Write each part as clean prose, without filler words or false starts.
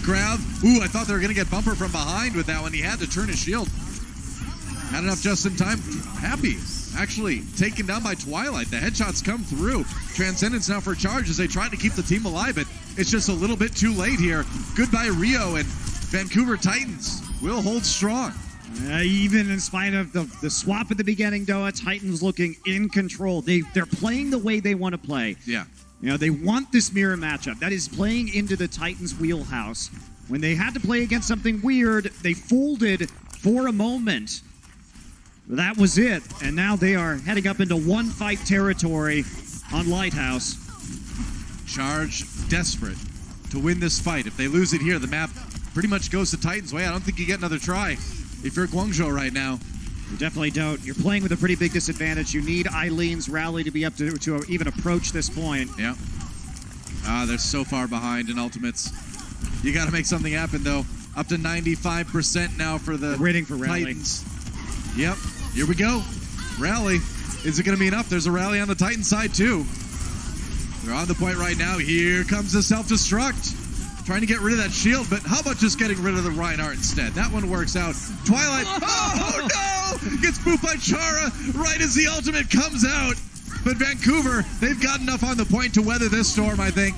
grab. Ooh, I thought they were going to get Bumper from behind with that one. He had to turn his shield. Had enough just in time. Happy, actually, taken down by Twilight. The headshots come through. Transcendence now for Charge as they try to keep the team alive, but it's just a little bit too late here. Goodbye, Rio, and Vancouver Titans will hold strong. Even in spite of the swap at the beginning, Doa, Titans looking in control. They're playing the way they want to play. Yeah. You know, they want this mirror matchup. That is playing into the Titans' wheelhouse. When they had to play against something weird, they folded for a moment. That was it. And now they are heading up into one-fight territory on Lighthouse. Charge desperate to win this fight. If they lose it here, the map pretty much goes the Titans' way. I don't think you get another try if you're Guangzhou right now. You definitely don't. You're playing with a pretty big disadvantage. You need Eileen's rally to be up to even approach this point. Yeah. They're so far behind in ultimates. You got to make something happen, though. Up to 95% now for the waiting for rally. Titans. Yep. Here we go. Rally. Is it going to be enough? There's a rally on the Titan side, too. They're on the point right now. Here comes the self-destruct. Trying to get rid of that shield, but how about just getting rid of the Reinhardt instead? That one works out. Twilight, oh no! Gets booped by Chara right as the ultimate comes out. But Vancouver, they've got enough on the point to weather this storm, I think.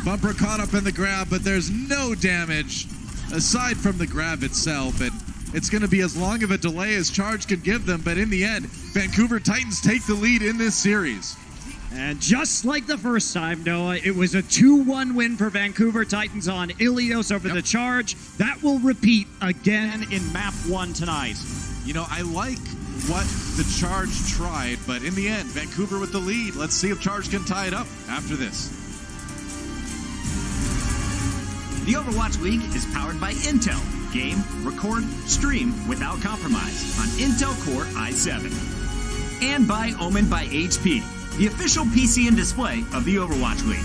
Bumper caught up in the grab, but there's no damage aside from the grab itself. And it's going to be as long of a delay as Charge can give them, but in the end, Vancouver Titans take the lead in this series. And just like the first time, Noah, it was a 2-1 win for Vancouver Titans on Ilios over the Charge. That will repeat again in Map 1 tonight. You know, I like what the Charge tried, but in the end, Vancouver with the lead. Let's see if Charge can tie it up after this. The Overwatch League is powered by Intel. Game, record, stream without compromise on Intel Core i7. And by Omen by HP, the official PC and display of the Overwatch League.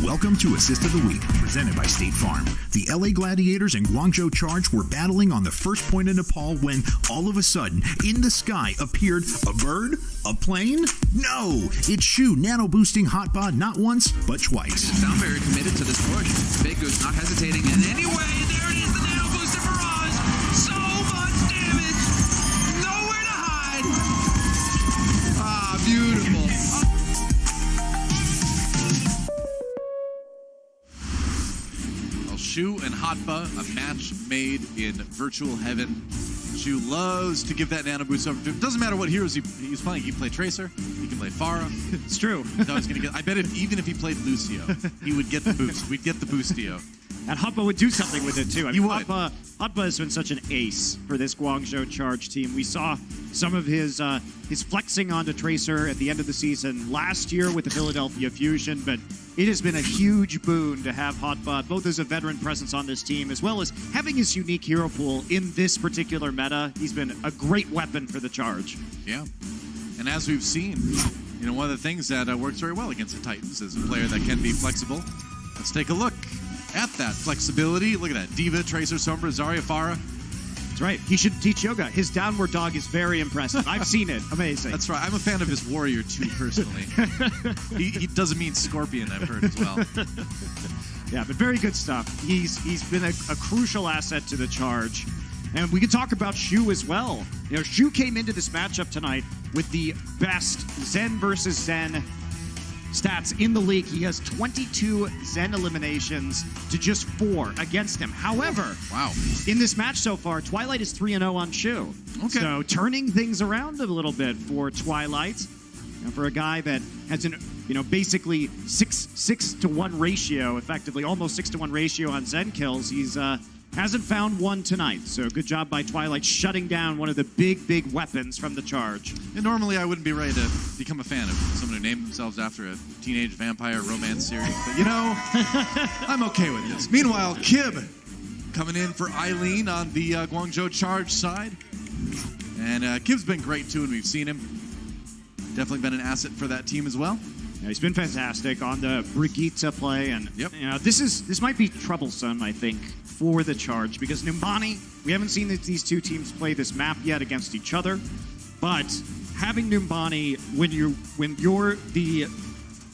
Welcome to Assist of the Week, presented by State Farm. The LA Gladiators and Guangzhou Charge were battling on the first point in Nepal when, all of a sudden, in the sky appeared a bird? A plane? No! It's Shu nano-boosting Hotbod not once, but twice. Sound very committed to this push. Big Goose not hesitating in any way. There it is, the nano-boosted barrage! So much damage! Nowhere to hide! Ah, beautiful. Shu and Hotba, a match made in virtual heaven. Shu loves to give that nano boost over to him. Doesn't matter what heroes he's playing. He can play Tracer. He can play Pharah. It's true. I bet even if he played Lucio, he would get the boost. We'd get the boostio. And Hotba would do something with it, too. He would. Hotba has been such an ace for this Guangzhou Charge team. We saw some of his flexing onto Tracer at the end of the season last year with the Philadelphia Fusion, but it has been a huge boon to have Hotba, both as a veteran presence on this team, as well as having his unique hero pool in this particular meta. He's been a great weapon for the Charge. Yeah. And as we've seen, one of the things that works very well against the Titans is a player that can be flexible, Let's take a look at that flexibility. Look at that. Diva, Tracer, Sombra, Zarya, Farah. That's right. He should teach yoga. His downward dog is very impressive. I've seen it. Amazing. That's right. I'm a fan of his warrior too, personally. he doesn't mean scorpion, I've heard as well. Yeah, but very good stuff. He's been a crucial asset to the charge. And we can talk about Shu as well. You know, Shu came into this matchup tonight with the best Zen versus Zen stats in the league. He has 22 Zen eliminations to just 4 against him. However, wow, in this match so far, Twilight is 3-0 on Shu. Okay. So turning things around a little bit for Twilight. You know, for a guy that has an, basically 6 to 1 ratio, effectively almost 6 to 1 ratio on Zen kills. He's hasn't found one tonight. So good job by Twilight shutting down one of the big weapons from the charge. And normally I wouldn't be ready to become a fan of someone who named themselves after a teenage vampire romance series. But I'm okay with this. Meanwhile, Kib coming in for Eileen on the Guangzhou charge side. And Kib's been great too, and we've seen him. Definitely been an asset for that team as well. Yeah, he's been fantastic on the Brigitte play, and this might be troublesome, I think, for the charge, because Numbani, we haven't seen these two teams play this map yet against each other, but having Numbani when you're the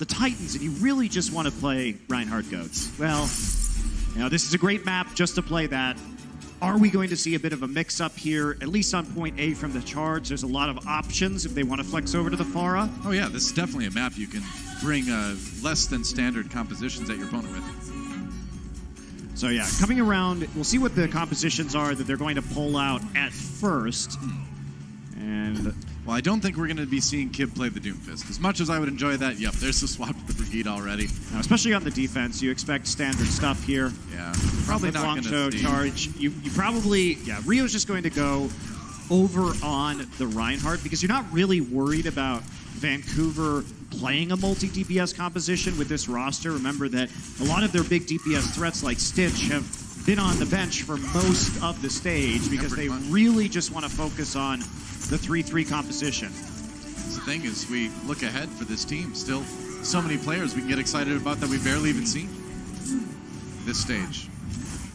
Titans and you really just want to play Reinhardt Goats, well, this is a great map just to play that. Are we going to see a bit of a mix-up here, at least on point A from the charge? There's a lot of options if they want to flex over to the Farah. Oh yeah, this is definitely a map you can bring less than standard compositions at your opponent with. So yeah, coming around, we'll see what the compositions are that they're going to pull out at first. And well, I don't think we're going to be seeing Kib play the Doomfist. As much as I would enjoy that, yep, there's the swap to the Brigitte already. Now, especially on the defense, you expect standard stuff here. Yeah, Probably not going Guangzhou to charge. You probably, Rio's just going to go over on the Reinhardt because you're not really worried about Vancouver playing a multi-DPS composition with this roster. Remember that a lot of their big DPS threats like Stitch have been on the bench for most of the stage because they really just want to focus on the 3-3 composition. The thing is, we look ahead for this team. Still so many players we can get excited about that we've barely even seen this stage.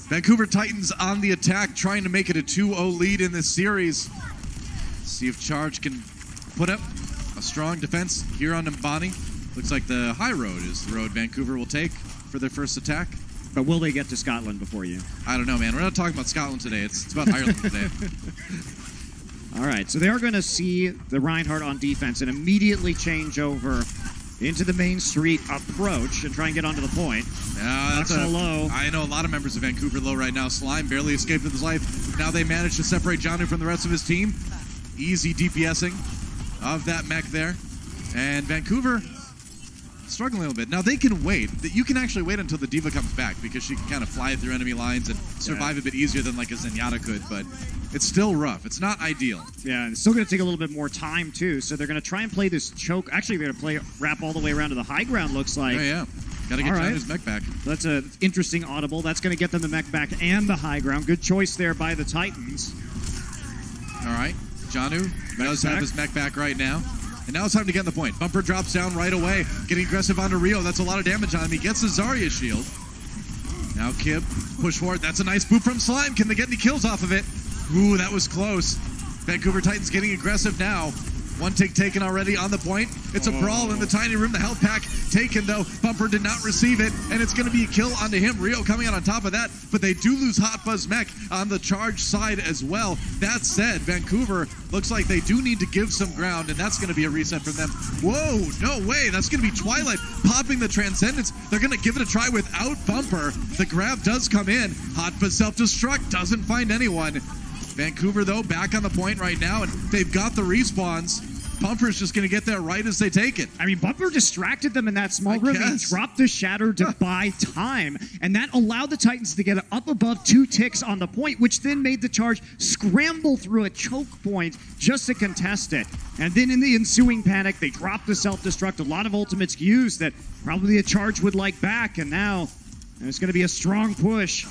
Vancouver Titans on the attack, trying to make it a 2-0 lead in this series. See if Charge can put up a strong defense here on Mbani. Looks like the high road is the road Vancouver will take for their first attack. But will they get to Scotland before you? I don't know, man. We're not talking about Scotland today. It's about Ireland today. All right, so they are going to see the Reinhardt on defense and immediately change over into the main street approach and try and get onto the point. Yeah, that's low. I know a lot of members of Vancouver low right now. Slime barely escaped with his life. Now they managed to separate Janu from the rest of his team. Easy DPSing of that mech there. And Vancouver struggling a little bit. Now they can wait. You can actually wait until the Diva comes back because she can kind of fly through enemy lines and survive a bit easier than like a Zenyatta could, but it's still rough. It's not ideal. Yeah, and it's still going to take a little bit more time too, so they're going to try and play this choke. Actually, they're going to wrap all the way around to the high ground, looks like. Yeah. Got to get Janu's mech back. That's an interesting audible. That's going to get them the mech back and the high ground. Good choice there by the Titans. All right. Janu does have his mech back right now. And now it's time to get in the point. Bumper drops down right away. Getting aggressive onto Rio. That's a lot of damage on him. He gets the Zarya shield. Now Kib, push forward. That's a nice boot from Slime. Can they get any kills off of it? Ooh, that was close. Vancouver Titans getting aggressive now. One tick taken already on the point. It's a brawl in the tiny room. The health pack taken, though. Bumper did not receive it, and it's going to be a kill onto him. Rio coming out on top of that, but they do lose Hot Fuzz Mech on the charge side as well. That said, Vancouver looks like they do need to give some ground, and that's going to be a reset from them. Whoa, no way. That's going to be Twilight popping the Transcendence. They're going to give it a try without Bumper. The grab does come in. Hot Fuzz self-destruct, doesn't find anyone. Vancouver, though, back on the point right now, and they've got the respawns. Bumper's just going to get there right as they take it. I mean, Bumper distracted them in that small room. He dropped the Shatter to buy time, and that allowed the Titans to get up above 2 ticks on the point, which then made the charge scramble through a choke point just to contest it. And then in the ensuing panic, they dropped the self-destruct. A lot of ultimates used that probably a charge would like back, and now it's going to be a strong push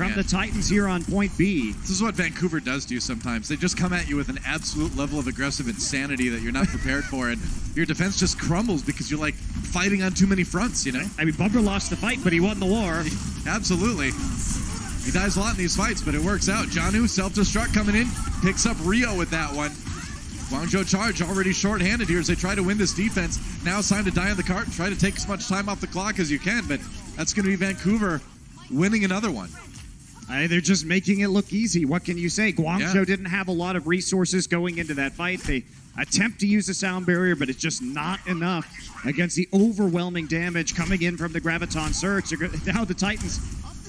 from the Titans here on point B. This is what Vancouver does to you sometimes. They just come at you with an absolute level of aggressive insanity that you're not prepared for, and your defense just crumbles because you're like fighting on too many fronts, you know? I mean, Bumper lost the fight, but he won the war. Absolutely. He dies a lot in these fights, but it works out. Janu, self-destruct coming in, picks up Rio with that one. Guangzhou Charge already short-handed here as they try to win this defense. Now it's time to die on the cart and try to take as much time off the clock as you can, but that's going to be Vancouver winning another one. They're just making it look easy. What can you say? Guangzhou didn't have a lot of resources going into that fight. They attempt to use the sound barrier, but it's just not enough against the overwhelming damage coming in from the Graviton Surge. Now the Titans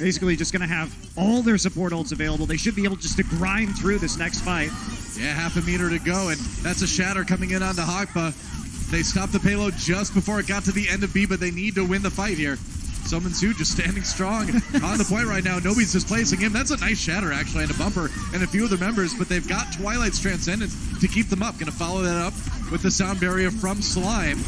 basically just going to have all their support ults available. They should be able just to grind through this next fight. Yeah, half a meter to go, and that's a shatter coming in onto Hakpa. They stopped the payload just before it got to the end of B, but they need to win the fight here. Sominsu just standing strong on the point right now. Nobody's displacing him. That's a nice shatter, actually, and a bumper and a few of the members, but they've got Twilight's Transcendence to keep them up. Going to follow that up with the sound barrier from Slime.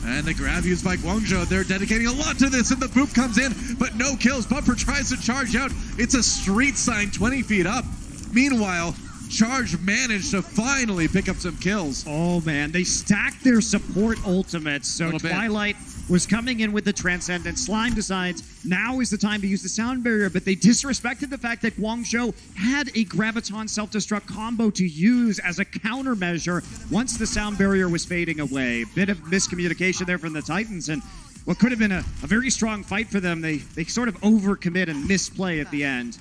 And the grab used by Guangzhou. They're dedicating a lot to this, and the boop comes in, but no kills. Bumper tries to charge out. It's a street sign 20 feet up. Meanwhile, Charge managed to finally pick up some kills. Oh, man. They stacked their support ultimates. So Twilight was coming in with the Transcendence. Slime decides now is the time to use the sound barrier, but they disrespected the fact that Guangzhou had a Graviton self-destruct combo to use as a countermeasure once the sound barrier was fading away. Bit of miscommunication there from the Titans, and what could have been a very strong fight for them, they sort of overcommit and misplay at the end.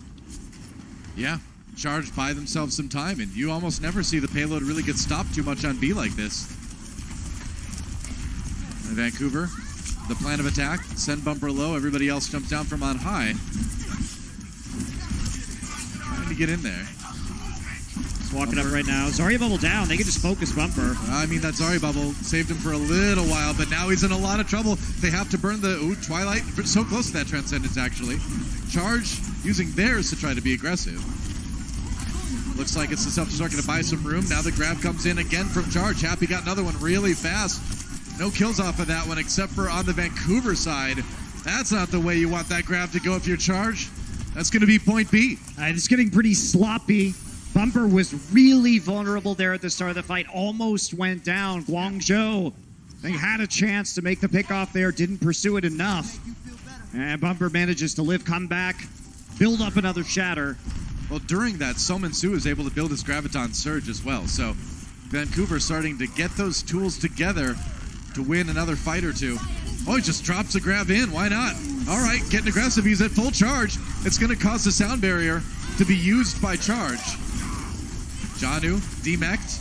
Yeah. Charge buy themselves some time, and you almost never see the payload really get stopped too much on B like this. And Vancouver, the plan of attack, send Bumper low, everybody else jumps down from on high. Trying to get in there. Just walking up right now. Zarya Bubble down, they can just focus Bumper. I mean, that Zarya Bubble saved him for a little while, but now he's in a lot of trouble. They have to burn the, Twilight, so close to that Transcendence actually. Charge using theirs to try to be aggressive. Looks like it's the self-destruct going to buy some room. Now the grab comes in again from Charge. Happy got another one really fast. No kills off of that one except for on the Vancouver side. That's not the way you want that grab to go if you're Charge. That's going to be point B. It's getting pretty sloppy. Bumper was really vulnerable there at the start of the fight. Almost went down. Guangzhou, they had a chance to make the pick off there. Didn't pursue it enough. And Bumper manages to live, come back, build up another shatter. Well, during that, Sominsu is able to build his Graviton Surge as well. So Vancouver starting to get those tools together to win another fight or two. Oh, he just drops a grab in. Why not? All right, getting aggressive. He's at full charge. It's going to cause the sound barrier to be used by Charge. Janu, demeched.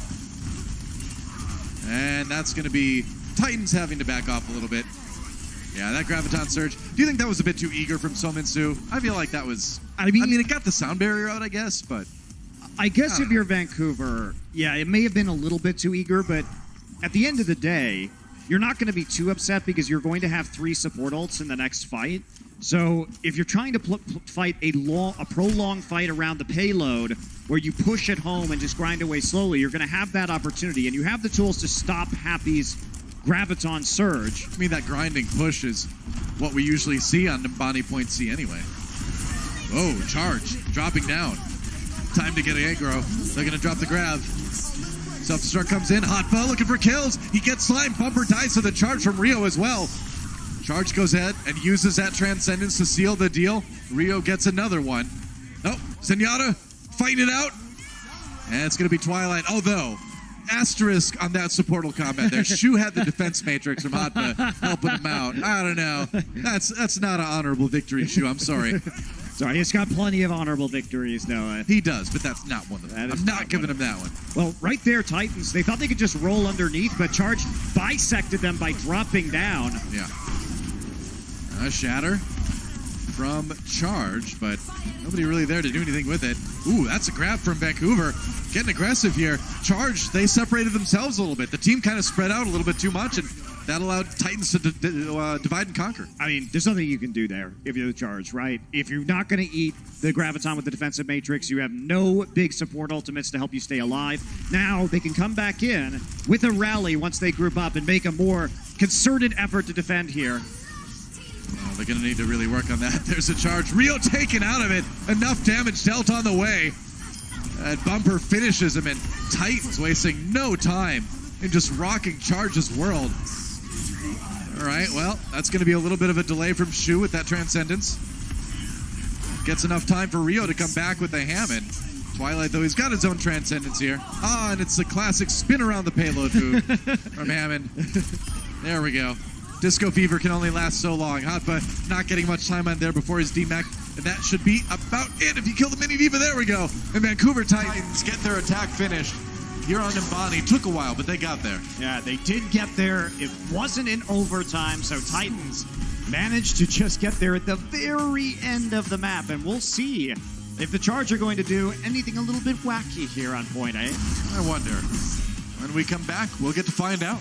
And that's going to be Titans having to back off a little bit. Yeah, that Graviton Surge. Do you think that was a bit too eager from Sominsu? I feel like that was... I mean, it got the sound barrier out, I guess, but... I guess if you're Vancouver, yeah, it may have been a little bit too eager, but at the end of the day, you're not going to be too upset because you're going to have 3 support ults in the next fight. So if you're trying to fight a prolonged fight around the payload where you push it home and just grind away slowly, you're going to have that opportunity, and you have the tools to stop Happy's Graviton Surge. I mean, that grinding push is what we usually see on Nimbani Point C anyway. Oh, Charge, dropping down. Time to get an aggro. They're going to drop the grab. Self-destruct comes in. Hotba looking for kills. He gets Slime. Bumper dies to the charge from Rio as well. Charge goes ahead and uses that Transcendence to seal the deal. Rio gets another one. Oh, Zenyatta fighting it out. And it's going to be Twilight. Although, asterisk on that supportal combat there. Shu had the defense matrix from Hotba helping him out. I don't know. That's not an honorable victory, Shu. I'm sorry. Sorry, he's got plenty of honorable victories, Noah. He does, but that's not one of them. I'm not giving him that one. Well, right there, Titans, they thought they could just roll underneath, but Charge bisected them by dropping down. Yeah. A shatter from Charge, but nobody really there to do anything with it. Ooh, that's a grab from Vancouver. Getting aggressive here. Charge, they separated themselves a little bit. The team kind of spread out a little bit too much, and that allowed Titans to divide and conquer. I mean, there's nothing you can do there if you're the Charge, right? If you're not going to eat the Graviton with the defensive matrix, you have no big support ultimates to help you stay alive. Now they can come back in with a rally once they group up and make a more concerted effort to defend here. they're going to need to really work on that. There's a charge. Rio taken out of it. Enough damage dealt on the way. And Bumper finishes him, and Titans wasting no time in just rocking Charge's world. All right, well, that's going to be a little bit of a delay from Shu with that Transcendence. Gets enough time for Rio to come back with the Hammond. Twilight, though, he's got his own Transcendence here. Ah, and it's the classic spin around the payload move from Hammond. There we go. Disco Fever can only last so long. Hotba not getting much time on there before his DMAC, and that should be about it. If you kill the Mini Diva, there we go. And Vancouver Titans get their attack finished. Here on Nimbani, took a while, but they got there. Yeah, they did get there. It wasn't in overtime, so Titans managed to just get there at the very end of the map, and we'll see if the Charge are going to do anything a little bit wacky here on point A. I wonder. When we come back, we'll get to find out.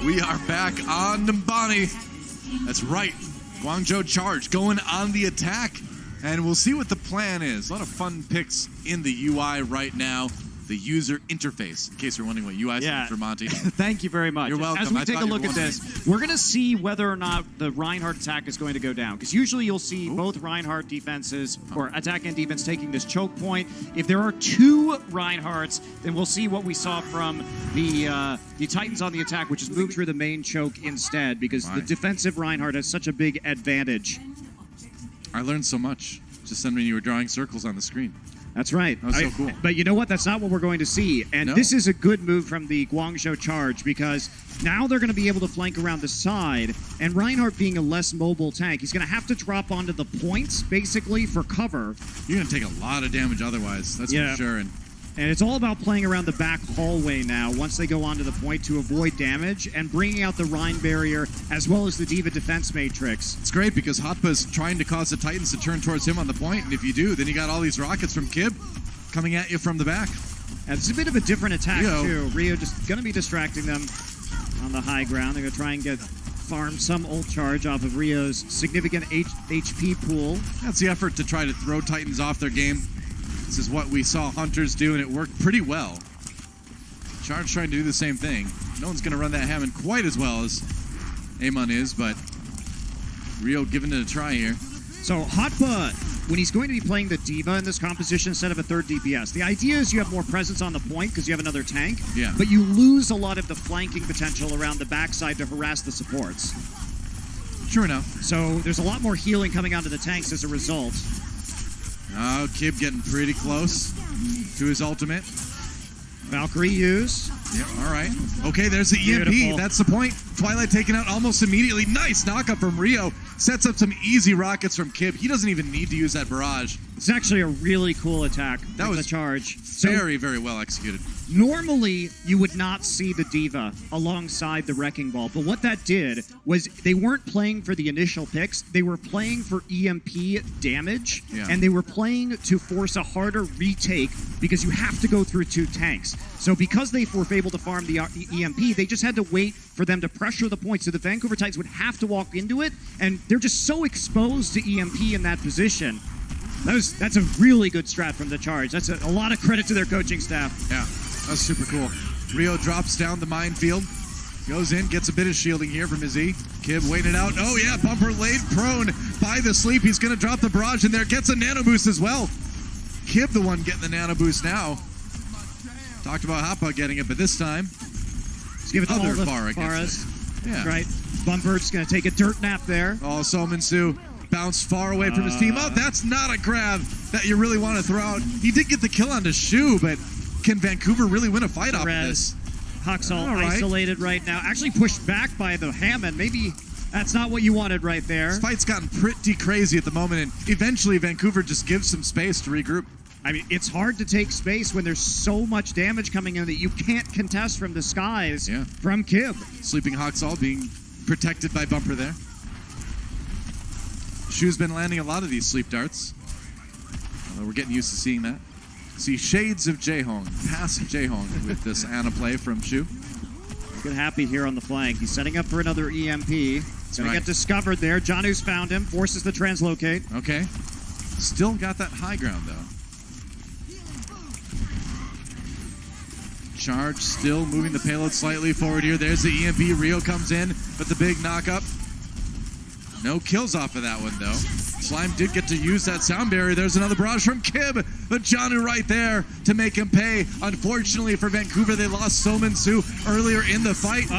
We are back on Nimbani. That's right. Guangzhou Charge going on the attack. And we'll see what the plan is. A lot of fun picks in the UI right now. The user interface, in case you're wondering what UI stands for, Monty. Thank you very much. You're welcome. As we I take a thought you look were at this, we're going to see whether or not the Reinhardt attack is going to go down. Because usually you'll see both Reinhardt defenses, or attack and defense, taking this choke point. If there are two Reinhardts, then we'll see what we saw from the Titans on the attack, which is moving through the main choke instead, because the defensive Reinhardt has such a big advantage. I learned so much just then when you were drawing circles on the screen. That's right. That was so cool. But you know what? That's not what we're going to see. And this is a good move from the Guangzhou Charge, because now they're going to be able to flank around the side. And Reinhardt being a less mobile tank, he's going to have to drop onto the points, basically, for cover. You're going to take a lot of damage otherwise, that's for sure. And it's all about playing around the back hallway now once they go onto the point to avoid damage and bringing out the Rhine barrier as well as the Diva defense matrix. It's great because Hotpa's trying to cause the Titans to turn towards him on the point, and if you do, then you got all these rockets from Kib coming at you from the back. And it's a bit of a different attack, too. Rio just going to be distracting them on the high ground. They're going to try and farm some ult charge off of Rio's significant HP pool. That's the effort to try to throw Titans off their game. This is what we saw Hunters do, and it worked pretty well. Charge trying to do the same thing. No one's going to run that Hammond quite as well as Amon is, but Rio giving it a try here. So Hotba, when he's going to be playing the Diva in this composition instead of a third DPS, the idea is you have more presence on the point because you have another tank, but you lose a lot of the flanking potential around the backside to harass the supports. True enough. So there's a lot more healing coming onto the tanks as a result. Oh, Kib getting pretty close to his ultimate. Valkyrie use. Yep, all right. Okay, there's the EMP. Beautiful. That's the point. Twilight taken out almost immediately. Nice knockup from Rio. Sets up some easy rockets from Kib. He doesn't even need to use that barrage. It's actually a really cool attack. That with was the charge. Very, very well executed. Normally, you would not see the Diva alongside the Wrecking Ball, but what that did was they weren't playing for the initial picks, they were playing for EMP damage, and they were playing to force a harder retake because you have to go through 2 tanks. So because they were able to farm the EMP, they just had to wait for them to pressure the point, so the Vancouver Titans would have to walk into it, and they're just so exposed to EMP in that position. That's a really good strat from the Charge. That's a lot of credit to their coaching staff. Yeah, that's super cool. Rio drops down the minefield, goes in, gets a bit of shielding here from his E. Kib waiting it out. Oh yeah, Bumper laid prone by the sleep. He's going to drop the barrage in there. Gets a nano boost as well. Kib the one getting the nano boost now. Talked about Hapa getting it, but this time, let's give it to other all the Farah gets it. Yeah. Right. Bumper's going to take a dirt nap there. Oh, Sominsu bounced far away from his team. Oh, that's not a grab that you really want to throw out. He did get the kill on the Shu, but can Vancouver really win a fight off of this? Huxall isolated right now. Actually pushed back by the Hammond. Maybe that's not what you wanted right there. This fight's gotten pretty crazy at the moment, and eventually Vancouver just gives some space to regroup. I mean, it's hard to take space when there's so much damage coming in that you can't contest from the skies from Kib. Sleeping Huxall being protected by Bumper there. Shu's been landing a lot of these sleep darts. We're getting used to seeing that. See shades of Jaehong, passive Jaehong with this Ana play from Shu. Good Happy here on the flank. He's setting up for another EMP. He's going to get discovered there. Janu's found him, forces the translocate. Okay. Still got that high ground, though. Charge still moving the payload slightly forward here. There's the EMP. Rio comes in, but the big knock-up. No kills off of that one, though. Slime did get to use that sound barrier. There's another barrage from Kib, but Janu right there to make him pay. Unfortunately for Vancouver, they lost Sominsu earlier in the fight.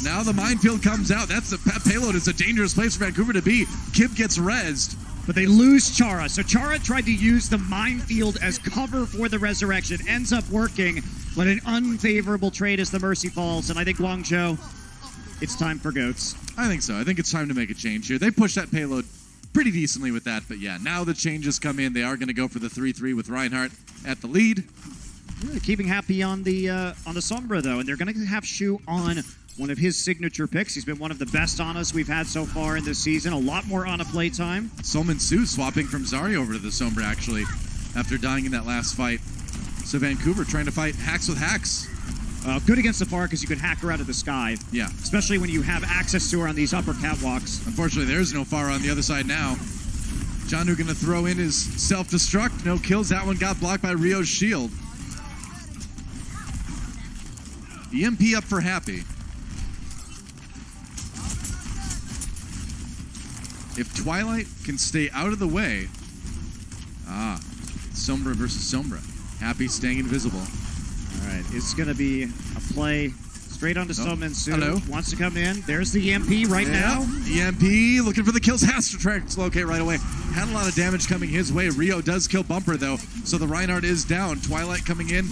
Now the minefield comes out. That payload is a dangerous place for Vancouver to be. Kib gets rezzed. But they lose Chara. So Chara tried to use the minefield as cover for the resurrection. Ends up working, but an unfavorable trade as the Mercy falls. And I think Guangzhou, it's time for goats. I think so. I think it's time to make a change here. They pushed that payload pretty decently with that, but yeah, now the changes come in. They are going to go for the 3-3 with Reinhardt at the lead. Really keeping Happy on the Sombra, though, and they're going to have Shu on one of his signature picks. He's been one of the best Anas we've had so far in this season. A lot more Ana playtime. Sominsu swapping from Zarya over to the Sombra, actually, after dying in that last fight. So Vancouver trying to fight hacks with hacks. Good against the Farah because you can hack her out of the sky. Yeah. Especially when you have access to her on these upper catwalks. Unfortunately, there's no Farah on the other side now. Janu going to throw in his self-destruct. No kills. That one got blocked by Rio's shield. EMP up for Happy. If Twilight can stay out of the way... Sombra versus Sombra. Happy staying invisible. All right, it's going to be a play straight onto Sominsu. Hello. Wants to come in. There's the EMP right now. EMP looking for the kills. Has to translocate right away. Had a lot of damage coming his way. Rio does kill Bumper, though, so the Reinhardt is down. Twilight coming in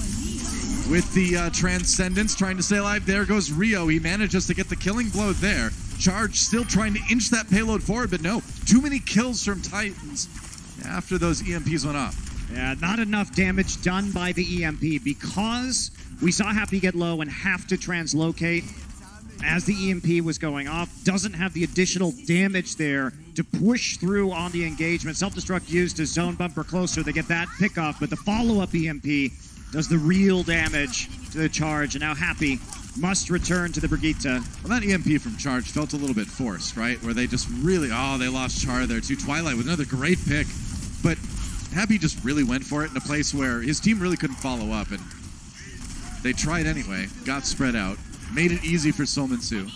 with the Transcendence, trying to stay alive. There goes Rio. He manages to get the killing blow there. Charge still trying to inch that payload forward, but no. Too many kills from Titans after those EMPs went off. Yeah, not enough damage done by the EMP because we saw Happy get low and have to translocate as the EMP was going off. Doesn't have the additional damage there to push through on the engagement. Self-destruct used to zone Bumper closer. They get that pickoff, but the follow-up EMP does the real damage to the Charge, and now Happy must return to the Brigitte. Well, that EMP from Charge felt a little bit forced, right? Where they just really, they lost Char there too. Twilight with another great pick, but Happy just really went for it in a place where his team really couldn't follow up, and they tried anyway, got spread out, made it easy for Sominsu.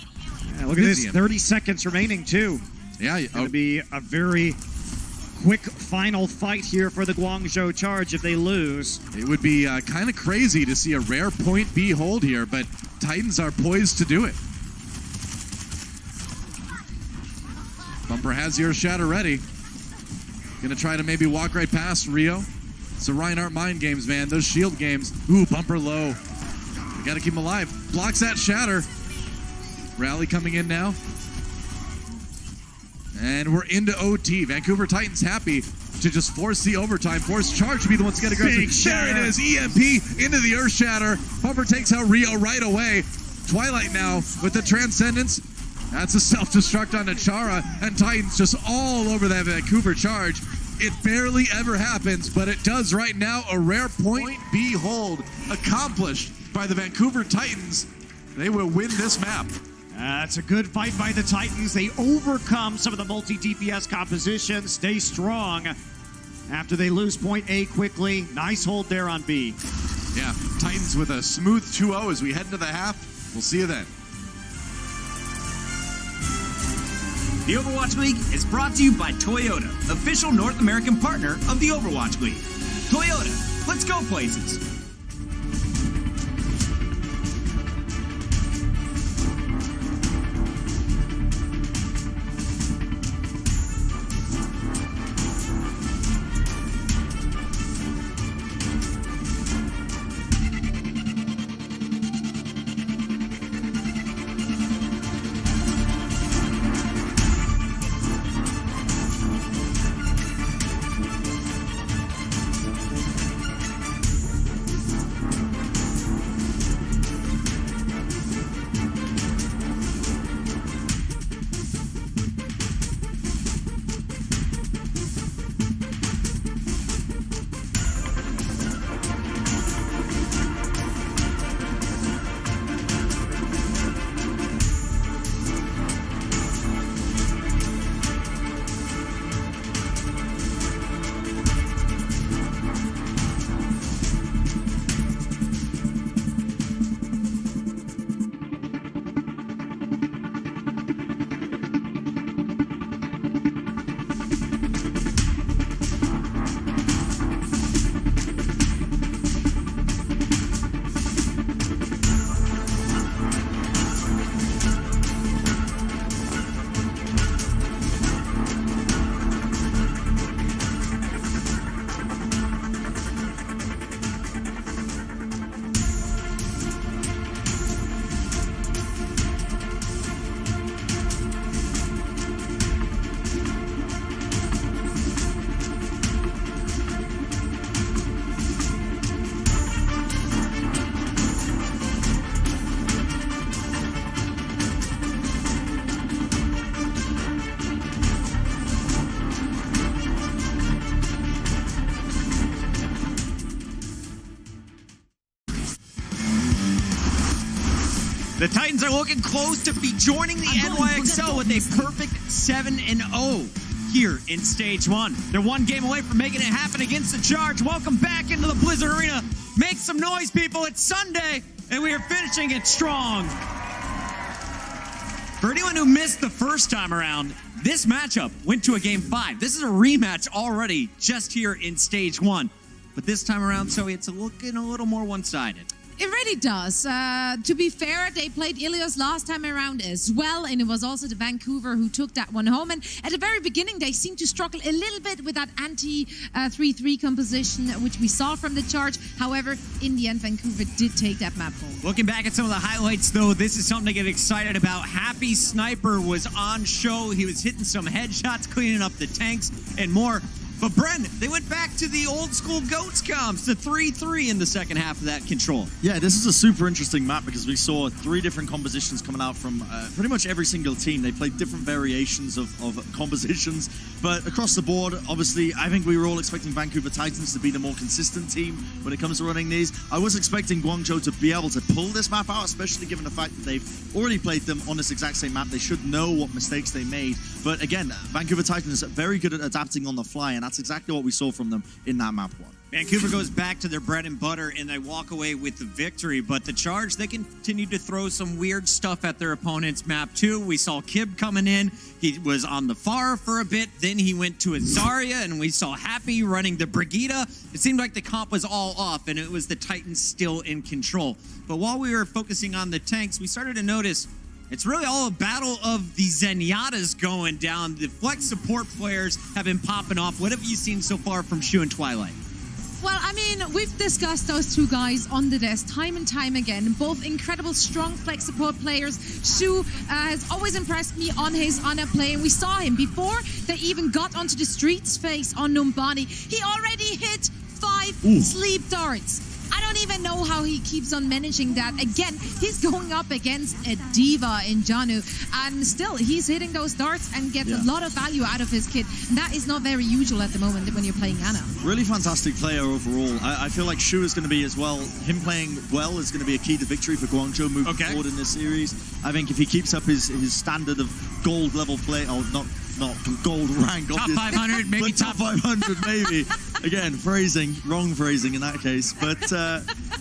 Yeah, look at this, 30 seconds remaining too. Yeah. It's going to be a very quick final fight here for the Guangzhou Charge if they lose. It would be kind of crazy to see a rare point B hold here, but Titans are poised to do it. Bumper has your shatter ready. Gonna try to maybe walk right past Rio. It's the Reinhardt mind games, man. Those shield games. Ooh, Bumper low. You gotta keep him alive. Blocks that shatter. Rally coming in now. And we're into OT. Vancouver Titans happy. to just force the overtime, force Charge to be the ones to get aggressive. Big There it shatter. is, EMP into the Earth Shatter. Homer takes out Rio right away. Twilight now with the Transcendence. That's a self-destruct on Achara, and Titans just all over that Vancouver Charge. It barely ever happens, but it does right now. A rare point B hold accomplished by the Vancouver Titans. They will win this map. That's a good fight by the Titans. They overcome some of the multi-DPS composition, stay strong after they lose point A quickly. Nice hold there on B. Yeah, Titans with a smooth 2-0 as we head into the half. We'll see you then. The Overwatch League is brought to you by Toyota, official North American partner of the Overwatch League. Toyota, let's go places. The Titans are looking close to be joining the NYXL with a perfect 7-0 here in Stage 1. They're one game away from making it happen against the Charge. Welcome back into the Blizzard Arena. Make some noise, people. It's Sunday, and we are finishing it strong. For anyone who missed the first time around, this matchup went to a Game 5. This is a rematch already just here in Stage 1. But this time around, so it's looking a little more one-sided. It really does. To be fair, they played Ilios last time around as well, and it was also the Vancouver who took that one home. And at the very beginning, they seemed to struggle a little bit with that anti-3-3 composition, which we saw from the Charge. However, in the end, Vancouver did take that map home. Looking back at some of the highlights, though, this is something to get excited about. Happy Sniper was on show. He was hitting some headshots, cleaning up the tanks, and more. But Bren, they went back to the old school GOATS comps, to 3-3 in the second half of that control. Yeah, this is a super interesting map because we saw 3 different compositions coming out from pretty much every single team. They played different variations of compositions, but across the board, obviously, I think we were all expecting Vancouver Titans to be the more consistent team when it comes to running these. I was expecting Guangzhou to be able to pull this map out, especially given the fact that they've already played them on this exact same map. They should know what mistakes they made. But again, Vancouver Titans are very good at adapting on the fly, and that's exactly what we saw from them in that map 1. Vancouver goes back to their bread and butter, and they walk away with the victory. But the Charge, they continue to throw some weird stuff at their opponent's map 2. We saw Kib coming in. He was on the Far for a bit. Then he went to Azaria, and we saw Happy running the Brigida. It seemed like the comp was all off, and it was the Titans still in control. But while we were focusing on the tanks, we started to notice it's really all a battle of the Zenyatta's going down. The flex support players have been popping off. What have you seen so far from Shu and Twilight? Well, I mean, we've discussed those two guys on the desk time and time again. Both incredible, strong flex support players. Shu has always impressed me on his honor play, and we saw him before they even got onto the streets face on Numbani. He already hit 5 sleep darts. I don't even know how he keeps on managing that. Again, he's going up against a diva in Janu, and still he's hitting those darts and gets a lot of value out of his kit. And that is not very usual at the moment when you're playing Ana. Really fantastic player overall. I feel like Shu is going to be as well. Him playing well is going to be a key to victory for Guangzhou moving forward in this series. I think if he keeps up his standard of gold level play, not gold rank, top 500, maybe top 500, maybe. Again, wrong phrasing in that case. But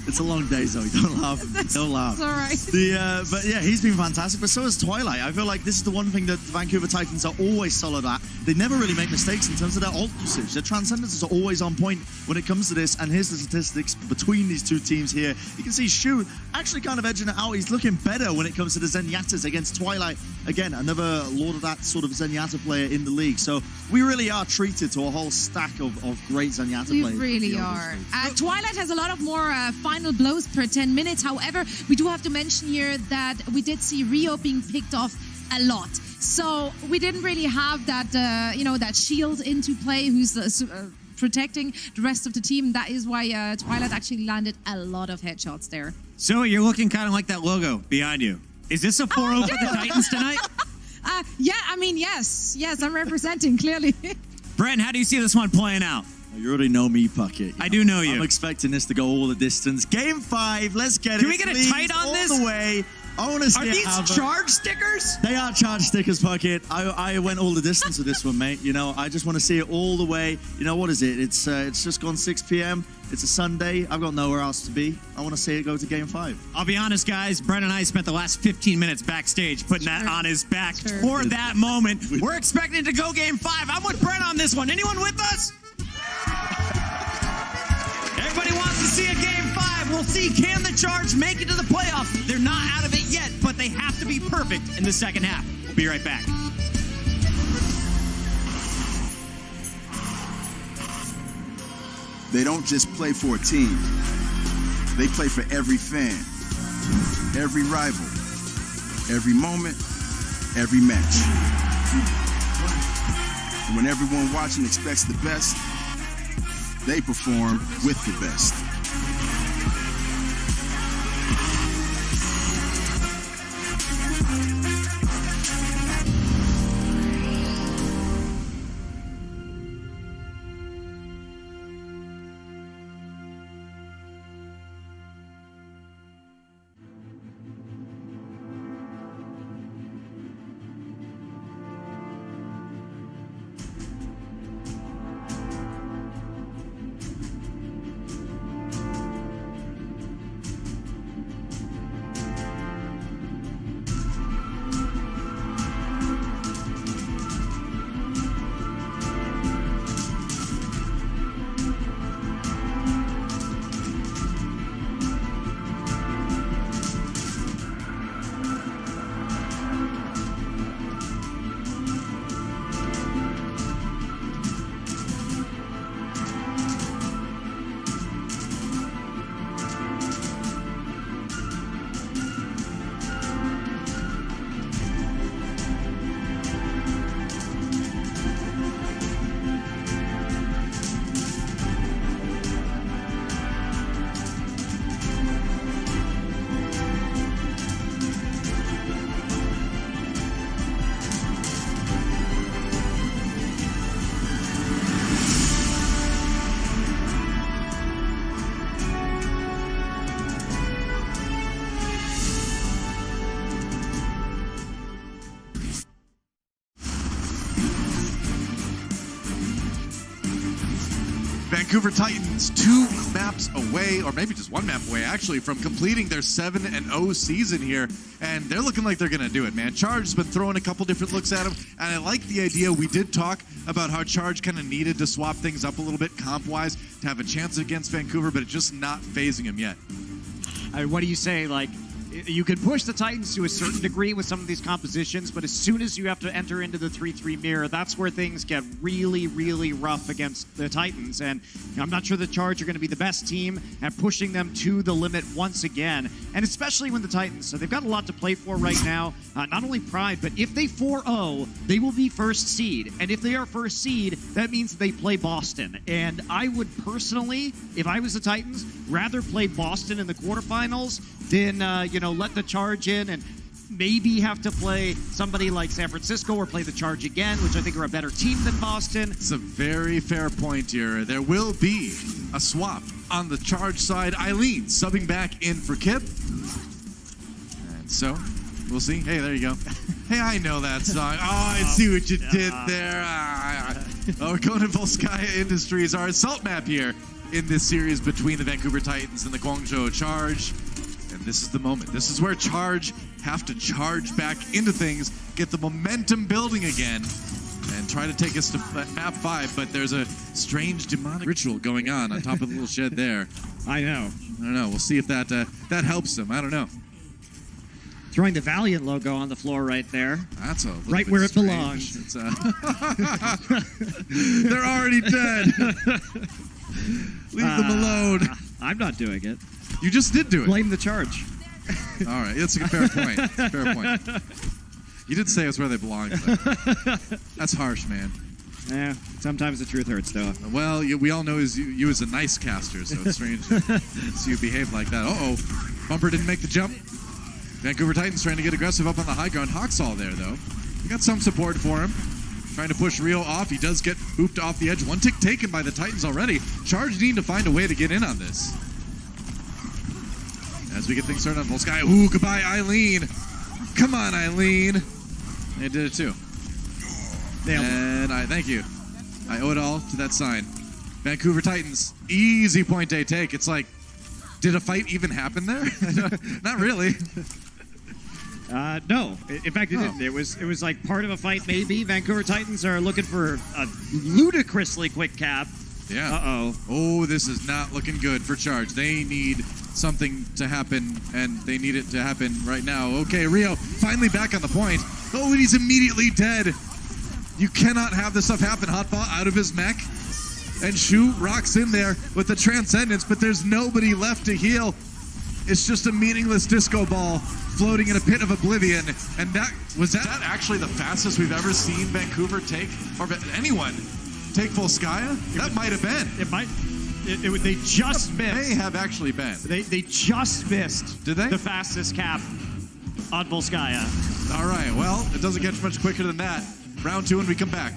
it's a long day, Zoe. Don't laugh. Don't laugh. It's all right. But yeah, he's been fantastic. But so is Twilight. I feel like this is the one thing that the Vancouver Titans are always solid at. They never really make mistakes in terms of their ult usage. Their transcendence is always on point when it comes to this. And here's the statistics between these two teams here. You can see Shu actually kind of edging it out. He's looking better when it comes to the Zenyatta's against Twilight. Again, another Lord of that sort of Zenyatta player in the league. So we really are treated to a whole stack of great Zenyatta players. We really are. Twilight has a lot of more final blows per 10 minutes. However, we do have to mention here that we did see Rio being picked off a lot. So we didn't really have that, that shield into play who's protecting the rest of the team. That is why Twilight actually landed a lot of headshots there. So you're looking kind of like that logo behind you. Is this a 4-0 for the Titans tonight? Yeah, I mean, yes, I'm representing, clearly. Brent, how do you see this one playing out? You already know me, Puckett. I do know you. I'm expecting this to go all the distance. Game 5, let's get it. Can we get a tight on all this? All the way. I want to see Are these charge stickers? They are charge stickers, Puckett. I went all the distance with this one, mate. You know, I just want to see it all the way. You know, what is it? It's just gone 6 p.m. It's a Sunday. I've got nowhere else to be. I want to see it go to Game 5. I'll be honest, guys. Brent and I spent the last 15 minutes backstage putting that on his back for that moment. We're expecting to go Game 5. I'm with Brent on this one. Anyone with us? Everybody wants to see a Game 5. We'll see, can the Charge make it to the playoffs? They're not out of it yet, but they have to be perfect in the second half. We'll be right back. They don't just play for a team. They play for every fan, every rival, every moment, every match. And when everyone watching expects the best, they perform with the best. Vancouver Titans 2 maps away, or maybe just 1 map away, actually, from completing their 7-0 season here. And they're looking like they're going to do it, man. Charge has been throwing a couple different looks at them. And I like the idea. We did talk about how Charge kind of needed to swap things up a little bit comp-wise to have a chance against Vancouver, but it's just not phasing him yet. What do you say? Like, You can push the Titans to a certain degree with some of these compositions, but as soon as you have to enter into the 3-3 mirror, that's where things get really, really rough against the Titans. And I'm not sure the Charge are going to be the best team at pushing them to the limit once again, and especially when the Titans, so they've got a lot to play for right now. Not only pride, but if they 4-0, they will be first seed. And if they are first seed, that means they play Boston. And I would personally, if I was the Titans, rather play Boston in the quarterfinals than, let the Charge in and maybe have to play somebody like San Francisco or play the Charge again, which I think are a better team than Boston. It's a very fair point here. There will be a swap on the Charge side. Eileen subbing back in for Kip. And so, we'll see. Hey, there you go. Hey, I know that song. Oh, I see what you did there. We're going to Volskaya Industries, our assault map here in this series between the Vancouver Titans and the Guangzhou Charge. And this is the moment. This is where Charge have to charge back into things, get the momentum building again, and try to take us to map 5. But there's a strange demonic ritual going on top of the little shed there. I know. I don't know. We'll see if that helps them. I don't know. Throwing the Valiant logo on the floor right there. That's a right where it belongs. It's, they're already dead. Leave them alone. I'm not doing it. You just did do it. Blame the Charge. All right, that's a fair point. Fair point. You did say it's where they belong. That's harsh, man. Yeah, sometimes the truth hurts, though. Well, we all know you as a nice caster, so it's strange to see you behave like that. Uh-oh. Bumper didn't make the jump. Vancouver Titans trying to get aggressive up on the high ground. Hawksall there, though. We got some support for him. Trying to push Rio off. He does get hooped off the edge. One tick taken by the Titans already. Charge need to find a way to get in on this. As we get things started on Volskaya. Ooh, goodbye, Eileen. Come on, Eileen. They did it too. And thank you. I owe it all to that sign. Vancouver Titans, easy point A take. It's like, did a fight even happen there? Not really. No. In fact, it didn't. It was like part of a fight, maybe. Vancouver Titans are looking for a ludicrously quick cap. Yeah. Uh-oh. Oh, this is not looking good for Charge. They need something to happen, and they need it to happen right now. Okay, Rio finally back on the point. Oh, and he's immediately dead. You cannot have this stuff happen. Hotball out of his mech. And Shu rocks in there with the Transcendence, but there's nobody left to heal. It's just a meaningless disco ball floating in a pit of oblivion. And that actually the fastest we've ever seen Vancouver take, or anyone take Volskaya? That might have been. It might. They just missed. May have actually been. They just missed. Did they? The fastest cap on Volskaya. All right. Well, it doesn't get much quicker than that. Round 2 when we come back.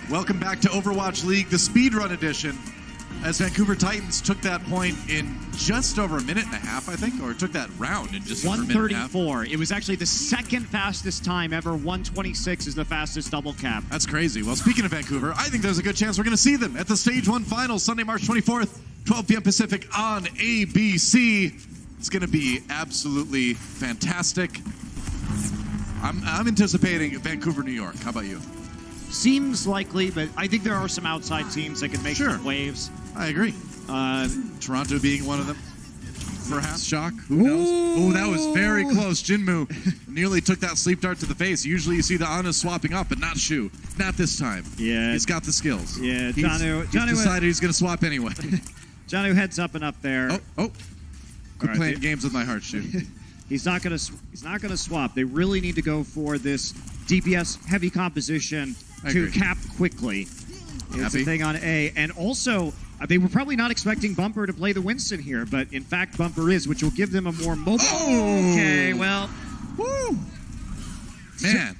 Welcome back to Overwatch League, the speedrun edition. as Vancouver Titans took that point in just over a minute and a half, I think, or took that round in just over a minute and a half. 134. It was actually the second fastest time ever. 126 is the fastest double cap. That's crazy. Well, speaking of Vancouver, I think there's a good chance we're going to see them at the Stage 1 Finals Sunday, March 24th, 12 p.m. Pacific on ABC. It's going to be absolutely fantastic. I'm anticipating Vancouver, New York. How about you? Seems likely, but I think there are some outside teams that can make some waves. I agree. Toronto being one of them. Perhaps. Shock. Who knows? Oh, that was very close. Jinmu nearly took that sleep dart to the face. Usually you see the Ana swapping up, but not Shu. Not this time. Yeah. He's got the skills. Yeah, He's decided he's going to swap anyway. Johnny heads up and up there. Oh. Quit playing games with my heart, Shu. He's not gonna swap. They really need to go for this DPS heavy composition to cap quickly. It's a thing on A. And also, they were probably not expecting Bumper to play the Winston here, but in fact Bumper is, which will give them a more mobile. Oh! Okay, well. Woo! Man.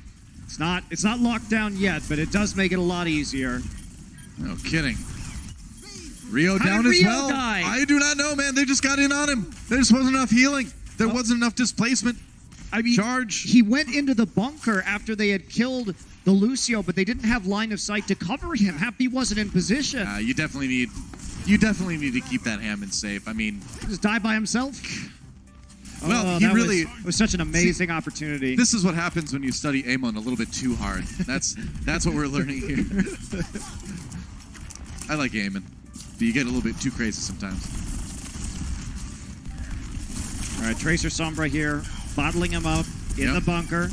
It's not locked down yet, but it does make it a lot easier. No kidding. Rio How down did as Rio well. die? I do not know, man. They just got in on him. There just wasn't enough healing. There wasn't enough displacement. I mean, charge. He went into the bunker after they had killed the Lucio, but they didn't have line of sight to cover him. Happy wasn't in position. You definitely need to keep that Hammond safe. I mean, just die by himself. Well, it was such an amazing opportunity. This is what happens when you study Amon a little bit too hard. That's what we're learning here. I like Amon, but you get a little bit too crazy sometimes. All right, Tracer Sombra here, bottling him up in the bunker.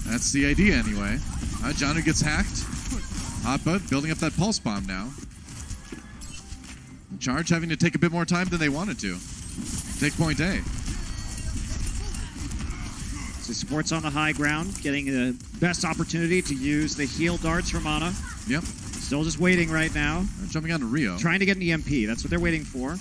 That's the idea anyway. Janu gets hacked. Hotbud building up that pulse bomb now. The Charge having to take a bit more time than they wanted to. Take point A. So support's on the high ground, getting the best opportunity to use the heal darts from Ana. Yep. Still just waiting right now. They're jumping onto Rio. Trying to get an EMP. That's what they're waiting for.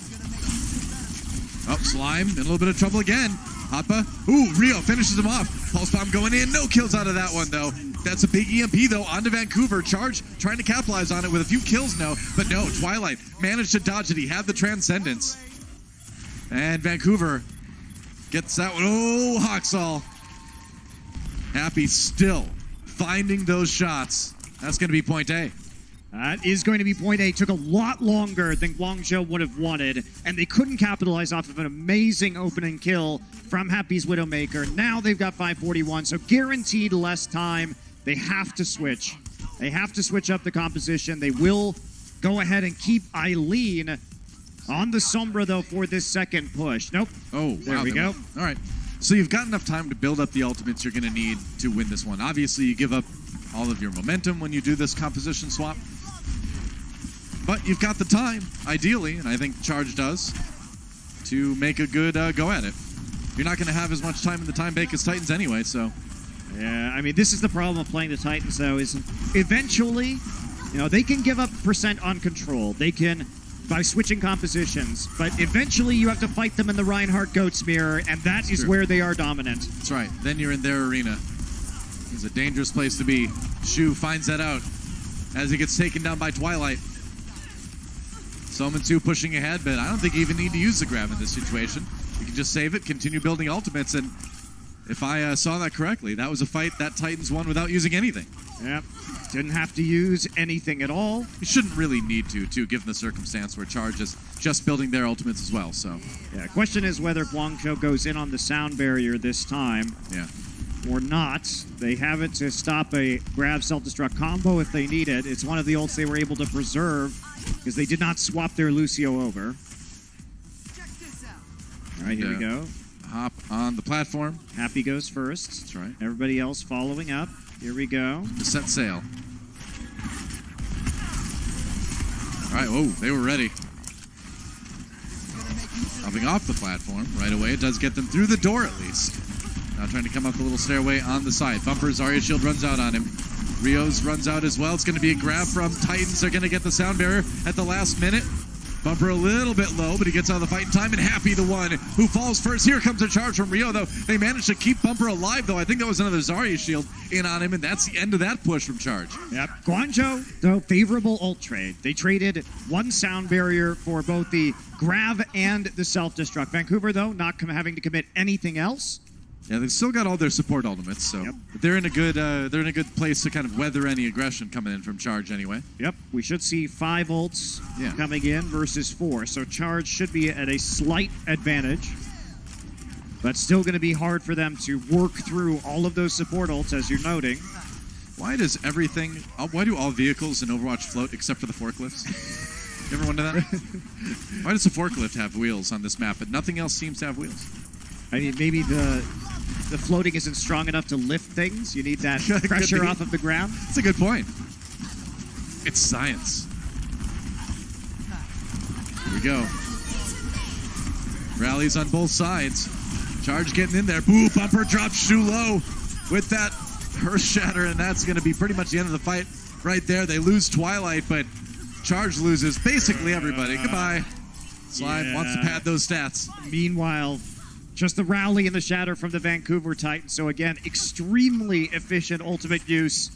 Oh, Slime in a little bit of trouble again. Hoppa. Ooh, Rio finishes him off. Pulse bomb going in. No kills out of that one, though. That's a big EMP, though, onto Vancouver. Charge trying to capitalize on it with a few kills now. But no, Twilight managed to dodge it. He had the Transcendence. And Vancouver gets that one. Oh, Hawksall. Happy still finding those shots. That's going to be point A. That is going to be point A. Took a lot longer than Guangzhou would have wanted, and they couldn't capitalize off of an amazing opening kill from Happy's Widowmaker. Now they've got 541, so guaranteed less time. They have to switch. They have to switch up the composition. They will go ahead and keep Eileen on the Sombra, though, for this second push. Nope. Oh, there we go. All right. So you've got enough time to build up the ultimates you're going to need to win this one. Obviously, you give up all of your momentum when you do this composition swap. But you've got the time, ideally, and I think Charge does, to make a good go at it. You're not going to have as much time in the time bank as Titans anyway, so... Yeah, I mean, this is the problem of playing the Titans, though, is eventually, they can give up percent on control. They can, by switching compositions, but eventually you have to fight them in the Reinhardt Goat's Mirror, and that is where they are dominant. That's right. Then you're in their arena. It's a dangerous place to be. Shu finds that out as he gets taken down by Twilight. Soman 2 pushing ahead, but I don't think you even need to use the grab in this situation. You can just save it, continue building ultimates, and if I saw that correctly, that was a fight that Titans won without using anything. Yep. Didn't have to use anything at all. You shouldn't really need to, given the circumstance where Charge is just building their ultimates as well, so. Yeah, question is whether Guangzhou goes in on the sound barrier this time. Yeah. Or not. They have it to stop a grab self-destruct combo if they need it. It's one of the ults they were able to preserve because they did not swap their Lucio over. All right, here we go. Hop on the platform. Happy goes first. That's right. Everybody else following up. Here we go. To set sail. All right, oh, they were ready. Hopping off the platform right away. It does get them through the door at least. Now trying to come up the little stairway on the side. Bumper, Zarya shield runs out on him. Rios runs out as well. It's going to be a grab from Titans. They're going to get the sound barrier at the last minute. Bumper a little bit low, but he gets out of the fight in time, and Happy the one who falls first. Here comes a charge from Rio, though. They managed to keep Bumper alive, though. I think that was another Zarya shield in on him, and that's the end of that push from Charge. Yep. Guangzhou, though, favorable ult trade. They traded one sound barrier for both the grab and the self-destruct. Vancouver, though, not having to commit anything else. Yeah, they've still got all their support ultimates, so they're in a good place to kind of weather any aggression coming in from Charge anyway. Yep, we should see 5 ults coming in versus 4, so Charge should be at a slight advantage, but still going to be hard for them to work through all of those support ults, as you're noting. Why do all vehicles in Overwatch float except for the forklifts? You ever wonder that? Why does the forklift have wheels on this map, but nothing else seems to have wheels? I mean, maybe the floating isn't strong enough to lift things. You need that pressure off of the ground. That's a good point. It's science. Here we go. Rallies on both sides. Charge getting in there. Boo, Bumper drops Shu low with that Earth Shatter, and that's going to be pretty much the end of the fight right there. They lose Twilight, but Charge loses basically everybody. Goodbye. Slime wants to pad those stats. Meanwhile, just the rally and the shatter from the Vancouver Titans. So again, extremely efficient ultimate use.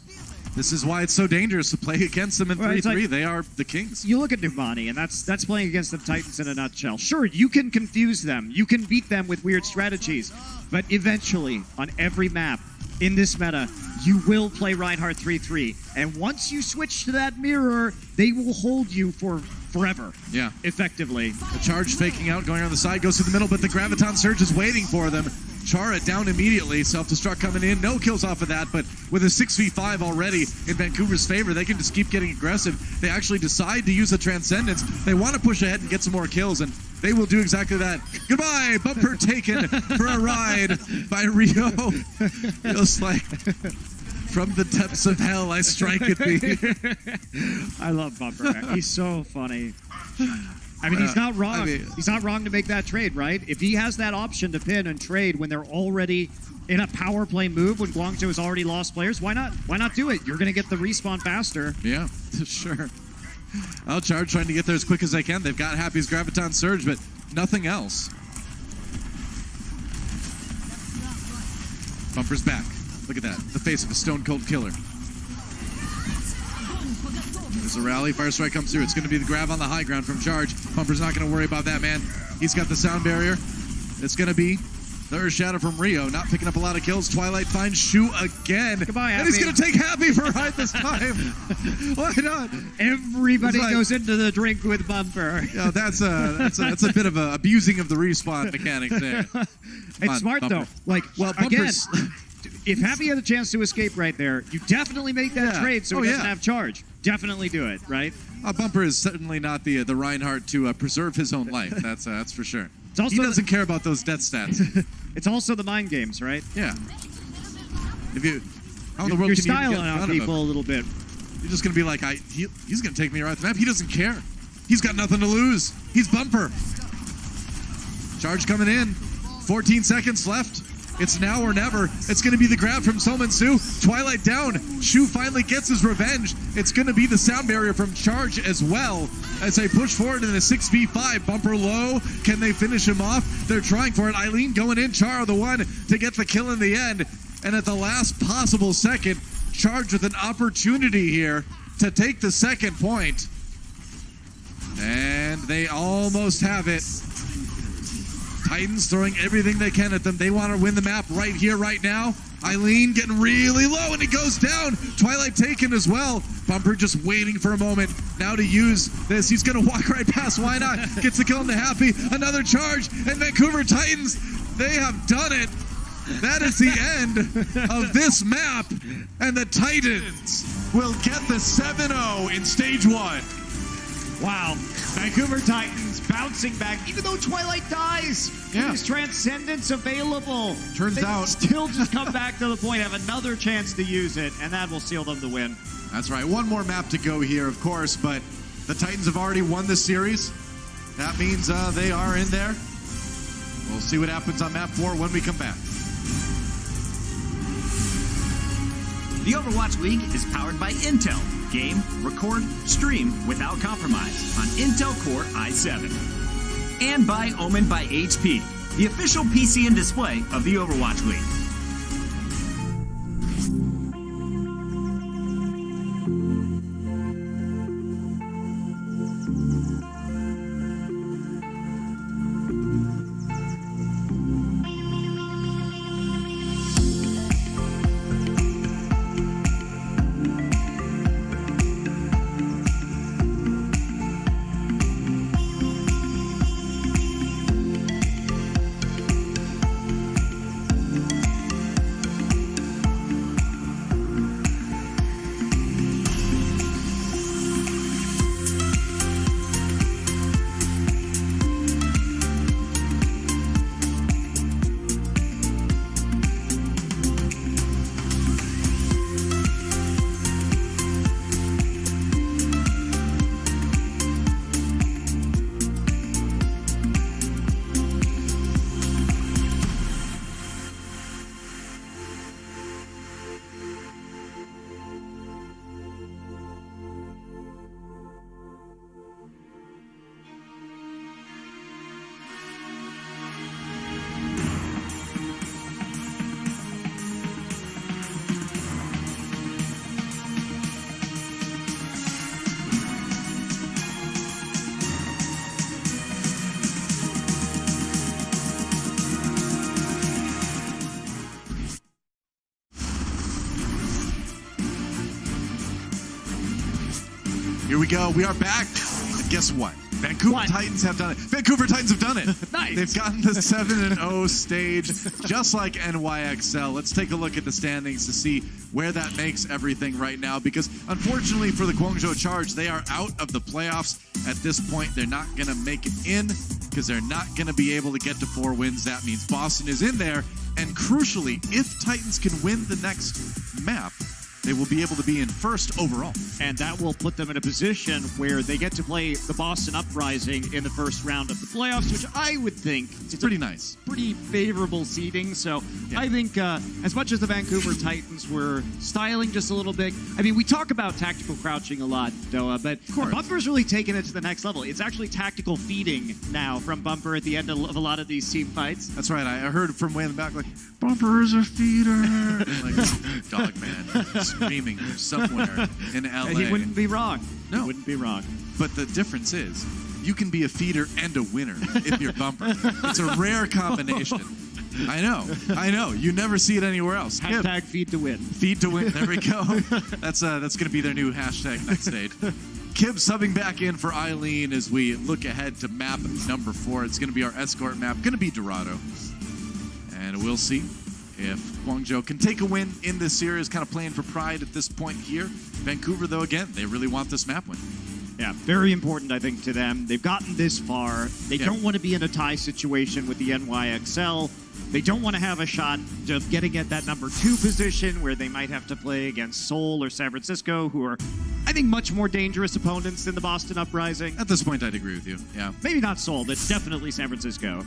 This is why it's so dangerous to play against them in 3-3. Like, they are the kings. You look at Nuvani, and that's playing against the Titans in a nutshell. Sure, you can confuse them. You can beat them with weird strategies. But eventually, on every map in this meta, you will play Reinhardt 3-3. And once you switch to that mirror, they will hold you for forever. Yeah. Effectively. The Charge faking out, going on the side, goes to the middle, but the Graviton Surge is waiting for them. Chara down immediately. Self-destruct coming in. No kills off of that, but with a 6v5 already in Vancouver's favor, they can just keep getting aggressive. They actually decide to use the Transcendence. They want to push ahead and get some more kills, and they will do exactly that. Goodbye! Bumper taken for a ride by Rio. Feels like from the depths of hell I strike at thee. I love Bumper. He's so funny. I mean, he's not wrong. He's not wrong to make that trade, right? If he has that option to pin and trade when they're already in a power play move, when Guangzhou has already lost players, why not? Why not do it? You're going to get the respawn faster. Yeah, sure. I'll Charge trying to get there as quick as they can. They've got Happy's Graviton Surge, but nothing else. Bumper's back. Look at that. The face of a stone-cold killer. There's a rally. Fire Strike comes through. It's going to be the grab on the high ground from Charge. Bumper's not going to worry about that, man. He's got the sound barrier. It's going to be the Earth Shadow from Rio. Not picking up a lot of kills. Twilight finds Shu again. Goodbye, Happy. And he's going to take Happy for a ride this time. Why not? Everybody goes into the drink with Bumper. Yeah, that's a bit of a abusing of the respawn mechanics there. It's smart, Bumper. though. Like, well, again, if Happy had a chance to escape right there, you definitely make that trade so he doesn't have Charge. Definitely do it, right? Bumper is certainly not the Reinhardt to preserve his own life. That's for sure. It's also he doesn't care about those death stats. It's also the mind games, right? Yeah. If you, how in the world you're can you styling get out people a little bit. You're just gonna be like, he's gonna take me right the map. He doesn't care. He's got nothing to lose. He's Bumper. Charge coming in. 14 seconds left. It's now or never. It's going to be the grab from Solman Su. Twilight down. Shu finally gets his revenge. It's going to be the sound barrier from Charge as well as they push forward in a 6v5. Bumper low. Can they finish him off? They're trying for it. Eileen going in. Chara the one to get the kill in the end. And at the last possible second, Charge with an opportunity here to take the second point. And they almost have it. Titans throwing everything they can at them. They want to win the map right here, right now. Eileen getting really low, and it goes down. Twilight taken as well. Bumper just waiting for a moment now to use this. He's going to walk right past. Why not? Gets the kill into Happy. Another charge, and Vancouver Titans, they have done it. That is the end of this map, and the Titans will get the 7-0 in Stage 1. Wow. Vancouver Titans bouncing back, even though Twilight dies. There's Transcendence available. Turns out still just come back to the point, have another chance to use it, and that will seal them the win. That's right. One more map to go here, of course, but the Titans have already won this series. That means they are in there. We'll see what happens on map 4 when we come back. The Overwatch League is powered by Intel. Game, record, stream without compromise on Intel Core i7. And by Omen by HP, the official PC and display of the Overwatch League. Here we go. We are back. And guess what? Vancouver Titans have done it. Vancouver Titans have done it. Nice. They've gotten the 7-0 stage, just like NYXL. Let's take a look at the standings to see where that makes everything right now, because unfortunately for the Guangzhou Charge, they are out of the playoffs at this point. They're not going to make it in because they're not going to be able to get to 4 wins. That means Boston is in there. And crucially, if Titans can win the next map, they will be able to be in first overall. And that will put them in a position where they get to play the Boston Uprising in the first round of the playoffs, which I would think is pretty nice. Pretty favorable seeding. So I think as much as the Vancouver Titans were styling just a little bit, I mean, we talk about tactical crouching a lot, Doa, but Bumper's really taken it to the next level. It's actually tactical feeding now from Bumper at the end of a lot of these team fights. That's right. I heard from way in the back, like, Bumper is a feeder. Like, dog man. Screaming somewhere in LA. And he wouldn't be wrong. No. He wouldn't be wrong. But the difference is, you can be a feeder and a winner if you're Bumper. It's a rare combination. I know. You never see it anywhere else. Hashtag feed to win. Feed to win. There we go. That's going to be their new hashtag next stage. Kib subbing back in for Eileen as we look ahead to map number 4. It's going to be our escort map. Going to be Dorado. And we'll see if Guangzhou can take a win in this series, kind of playing for pride at this point here. Vancouver, though, again, they really want this map win. Yeah, very important, I think, to them. They've gotten this far. They don't want to be in a tie situation with the NYXL. They don't want to have a shot of getting at that number 2 position where they might have to play against Seoul or San Francisco, who are, I think, much more dangerous opponents than the Boston Uprising. At this point, I'd agree with you, yeah. Maybe not Seoul, but definitely San Francisco.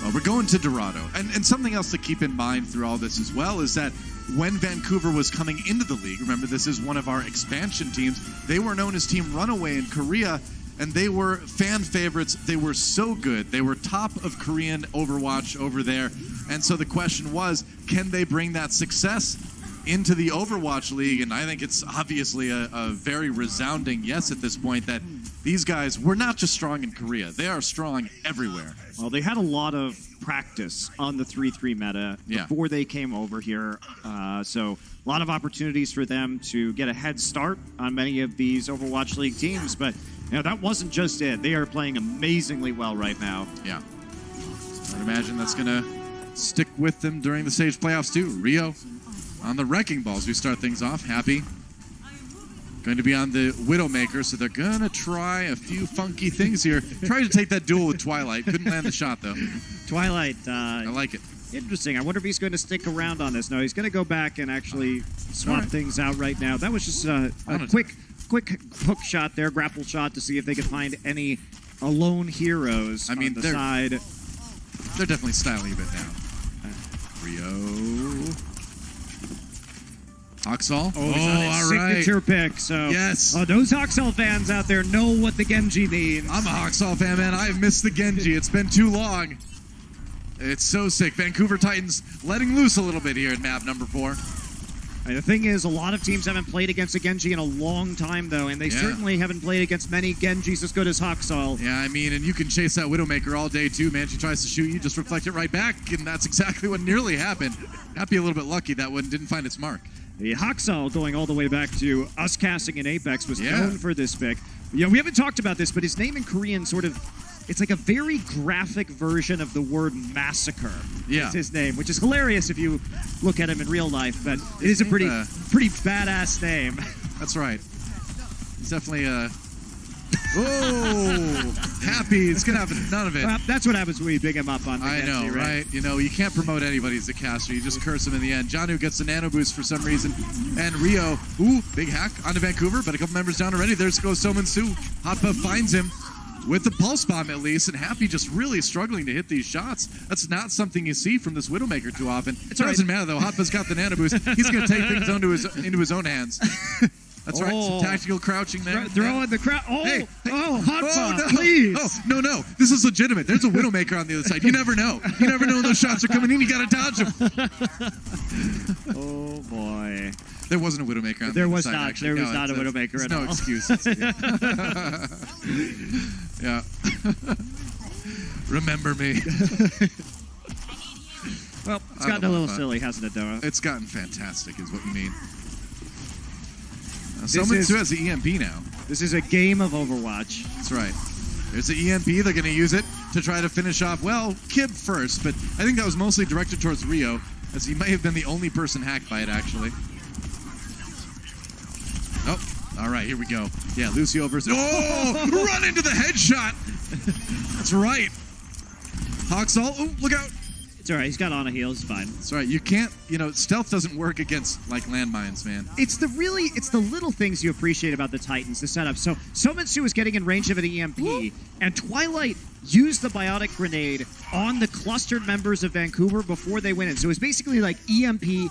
Well, we're going to Dorado. And something else to keep in mind through all this as well is that when Vancouver was coming into the league, remember this is one of our expansion teams, they were known as Team Runaway in Korea, and they were fan favorites. They were so good. They were top of Korean Overwatch over there. And so the question was, can they bring that success into the Overwatch League? And I think it's obviously a very resounding yes at this point that these guys were not just strong in Korea. They are strong everywhere. Well, they had a lot of practice on the 3-3 meta before they came over here. So a lot of opportunities for them to get a head start on many of these Overwatch League teams. But that wasn't just it. They are playing amazingly well right now. Yeah. I'd imagine that's going to stick with them during the stage playoffs too. Rio on the Wrecking Balls. We start things off. Happy. Going to be on the Widowmaker, so they're going to try a few funky things here. Tried to take that duel with Twilight. Couldn't land the shot, though. Twilight. I like it. Interesting. I wonder if he's going to stick around on this. No, he's going to go back and actually swap things out right now. That was just a quick hook shot there, grapple shot to see if they could find any alone heroes on the side. They're definitely styling a bit now. Rio. Haksal. Oh, he's on his all right. signature pick. So Yes. those Haksal fans out there know what the Genji means. I'm a Haksal fan, man. I've missed the Genji. It's been too long. It's so sick. Vancouver Titans letting loose a little bit here in map number 4. And the thing is, a lot of teams haven't played against a Genji in a long time, though, and they certainly haven't played against many Genjis as good as Haksal. Yeah, I mean, and you can chase that Widowmaker all day, too, man. She tries to shoot you, just reflect it right back, and that's exactly what nearly happened. Happy a little bit lucky that one didn't find its mark. The Haksal, going all the way back to us casting in Apex, was known for this pick. Yeah, we haven't talked about this, but his name in Korean sort of... It's like a very graphic version of the word massacre. Yeah. It's his name, which is hilarious if you look at him in real life, but it is a pretty badass name. That's right. He's definitely happy. It's going to have none of it. Well, that's what happens when you big him up on the I know, Genji, right? You know, you can't promote anybody as a caster. You just curse him in the end. Janu gets the nano boost for some reason. And Rio, big hack onto Vancouver, but a couple members down already. There's goes Soman Su. Hotpa finds him with the pulse bomb at least, and Happy just really struggling to hit these shots. That's not something you see from this Widowmaker too often. It doesn't matter though. Hotpa's got the nano boost. He's going to take things into his own hands. That's right. Some tactical crouching there. Throwing the crowd. Hotpa, No. please. No. This is legitimate. There's a Widowmaker on the other side. You never know. You never know when those shots are coming in. You got to dodge them. Oh boy. There wasn't a Widowmaker on There the was other side, not. actually. There was not a Widowmaker at all. No excuses. Yeah. Remember me. Well, it's gotten a little silly, hasn't it, though? It's gotten fantastic, is what you mean. Someone has the EMP now. This is a game of Overwatch. That's right. There's the EMP. They're going to use it to try to finish off, well, Kib first, but I think that was mostly directed towards Rio, as he may have been the only person hacked by it, actually. Oh, all right, here we go. Yeah, Lucio versus... Oh, run into the headshot. That's right. Haksal, look out. It's all right. He's got on a heal. It's fine. That's right. You can't, stealth doesn't work against, like, landmines, man. It's the little things you appreciate about the Titans, the setup. So Somitsu was getting in range of an EMP, and Twilight used the biotic grenade on the clustered members of Vancouver before they went in. So it was basically like EMP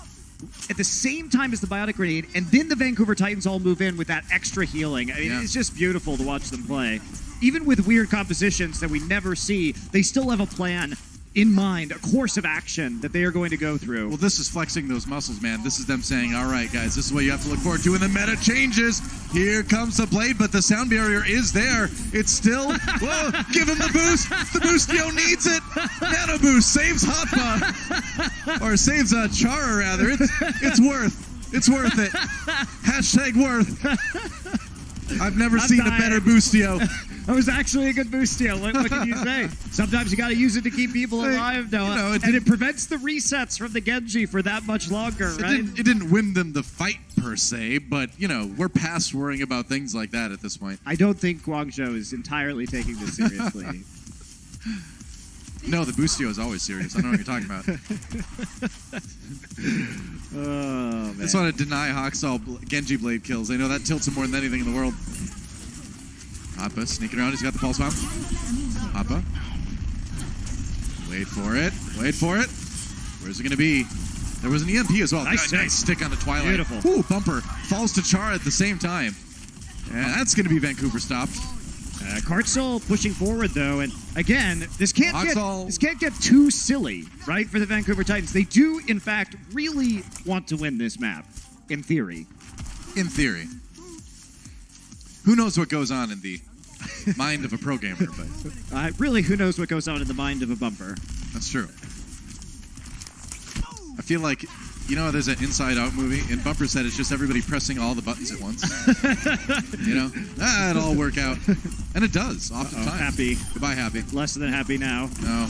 at the same time as the biotic grenade, and then the Vancouver Titans all move in with that extra healing. I mean, it's just beautiful to watch them play. Even with weird compositions that we never see, they still have a plan in mind, a course of action that they are going to go through. Well, this is flexing those muscles, man. This is them saying, all right, guys, this is what you have to look forward to. And the meta changes. Here comes the blade, but the sound barrier is there. It's still, whoa, give him the boost. The Boostio needs it. Nano boost saves Hotpa. Or saves Chara, rather. It's worth it. Hashtag worth. I've never seen a better Boostio. That was actually a good Boostio. What can you say? Sometimes you got to use it to keep people alive, Noah. And it prevents the resets from the Genji for that much longer, right? It didn't win them the fight, per se, but, we're past worrying about things like that at this point. I don't think Guangzhou is entirely taking this seriously. No, the Boostio is always serious. I don't know what you're talking about. Oh, man. I just want to deny Haksal Genji Blade kills. I know that tilts him more than anything in the world. Hotpa sneaking around. He's got the pulse bomb. Hotpa. Wait for it. Where's it going to be? There was an EMP as well. Nice stick on the Twilight. Beautiful. Ooh, bumper. Falls to Chara at the same time. And that's going to be Vancouver stopped. Kartzel pushing forward, though, and again, this can't get too silly, right, for the Vancouver Titans. They do, in fact, really want to win this map, in theory. In theory. Who knows what goes on in the mind of a pro gamer, but... really, who knows what goes on in the mind of a bumper. That's true. I feel like, there's an Inside Out movie, and Bumper said it's just everybody pressing all the buttons at once. It'll all work out. And it does, oftentimes. Happy. Goodbye, Happy. Less than happy now. No.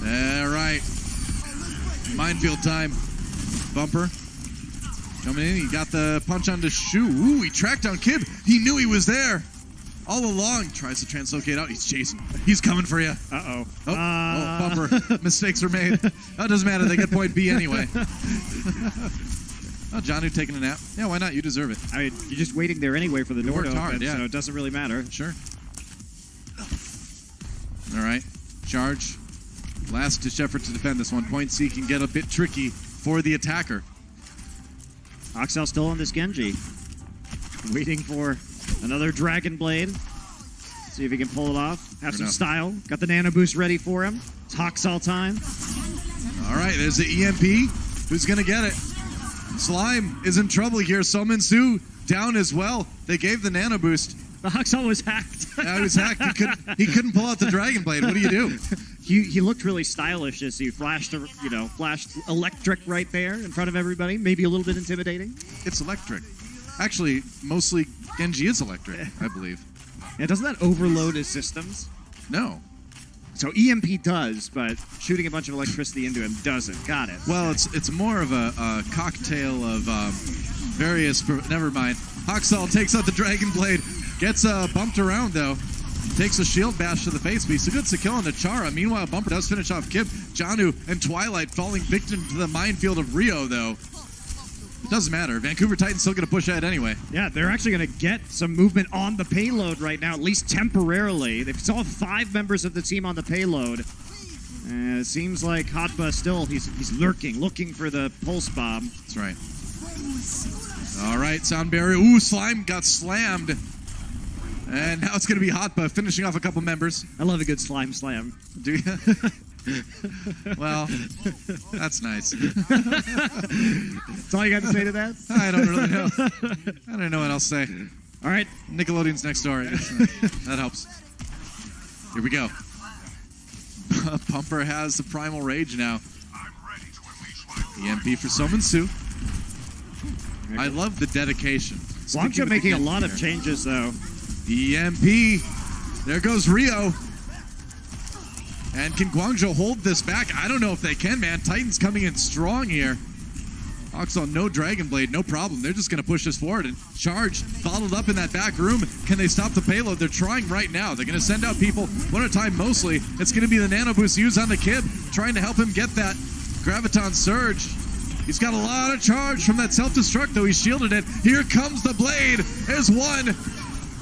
All right. Minefield time. Bumper. Coming in, he got the punch on the shoe. Ooh, he tracked down Kib. He knew he was there. All along, tries to translocate out. He's chasing. He's coming for you. Uh-oh. Bumper. Mistakes were made. That doesn't matter. They get point B anyway. Oh, Janu taking a nap. Yeah, why not? You deserve it. I mean, you're just waiting there anyway for the door to open, so it doesn't really matter. Sure. All right. Charge. Last-ditch effort to defend this one. Point C can get a bit tricky for the attacker. Oxel still on this Genji. Waiting for another Dragon Blade. See if he can pull it off. Have some style. Got the Nano Boost ready for him. It's Hoxel time. All right, there's the EMP. Who's going to get it? Slime is in trouble here. Summon Su down as well. They gave the Nano Boost. The Hoxel was hacked. Yeah, he was hacked. He couldn't pull out the Dragon Blade. What do you do? He looked really stylish as he flashed electric right there in front of everybody. Maybe a little bit intimidating. It's electric. Actually, mostly Genji is electric, I believe. Yeah, doesn't that overload his systems? No. So EMP does, but shooting a bunch of electricity into him doesn't. Got it. Well, it's more of a cocktail of various... Never mind. Hoxel takes out the Dragon Blade. Gets bumped around, though. Takes a shield bash to the face, but he's a good kill on the Chara. Meanwhile, Bumper does finish off Kib. Janu and Twilight falling victim to the minefield of Rio, though. It doesn't matter. Vancouver Titans still going to push ahead anyway. Yeah, they're actually going to get some movement on the payload right now, at least temporarily. They saw 5 members of the team on the payload. It seems like Hotba still, he's lurking, looking for the pulse bomb. That's right. All right, sound barrier. Ooh, Slime got slammed. And now it's going to be Hotba finishing off a couple members. I love a good Slime slam. Do you? Well, that's nice. That's all you got to say to that? I don't really know. I don't know what else to say. All right. Nickelodeon's next door. That helps. Here we go. Pumper has the Primal Rage now. EMP for Summon Su. I love the dedication. Guangzhou making a lot of changes, though. EMP. There goes Rio. And can Guangzhou hold this back? I don't know if they can, man. Titans coming in strong here. Oxel, no Dragon Blade, no problem. They're just going to push this forward and charge. Bottled up in that back room. Can they stop the payload? They're trying right now. They're going to send out people one at a time mostly. It's going to be the Nano Boost used on the Kib, trying to help him get that Graviton Surge. He's got a lot of charge from that self-destruct, though. He shielded it. Here comes the Blade. There's one.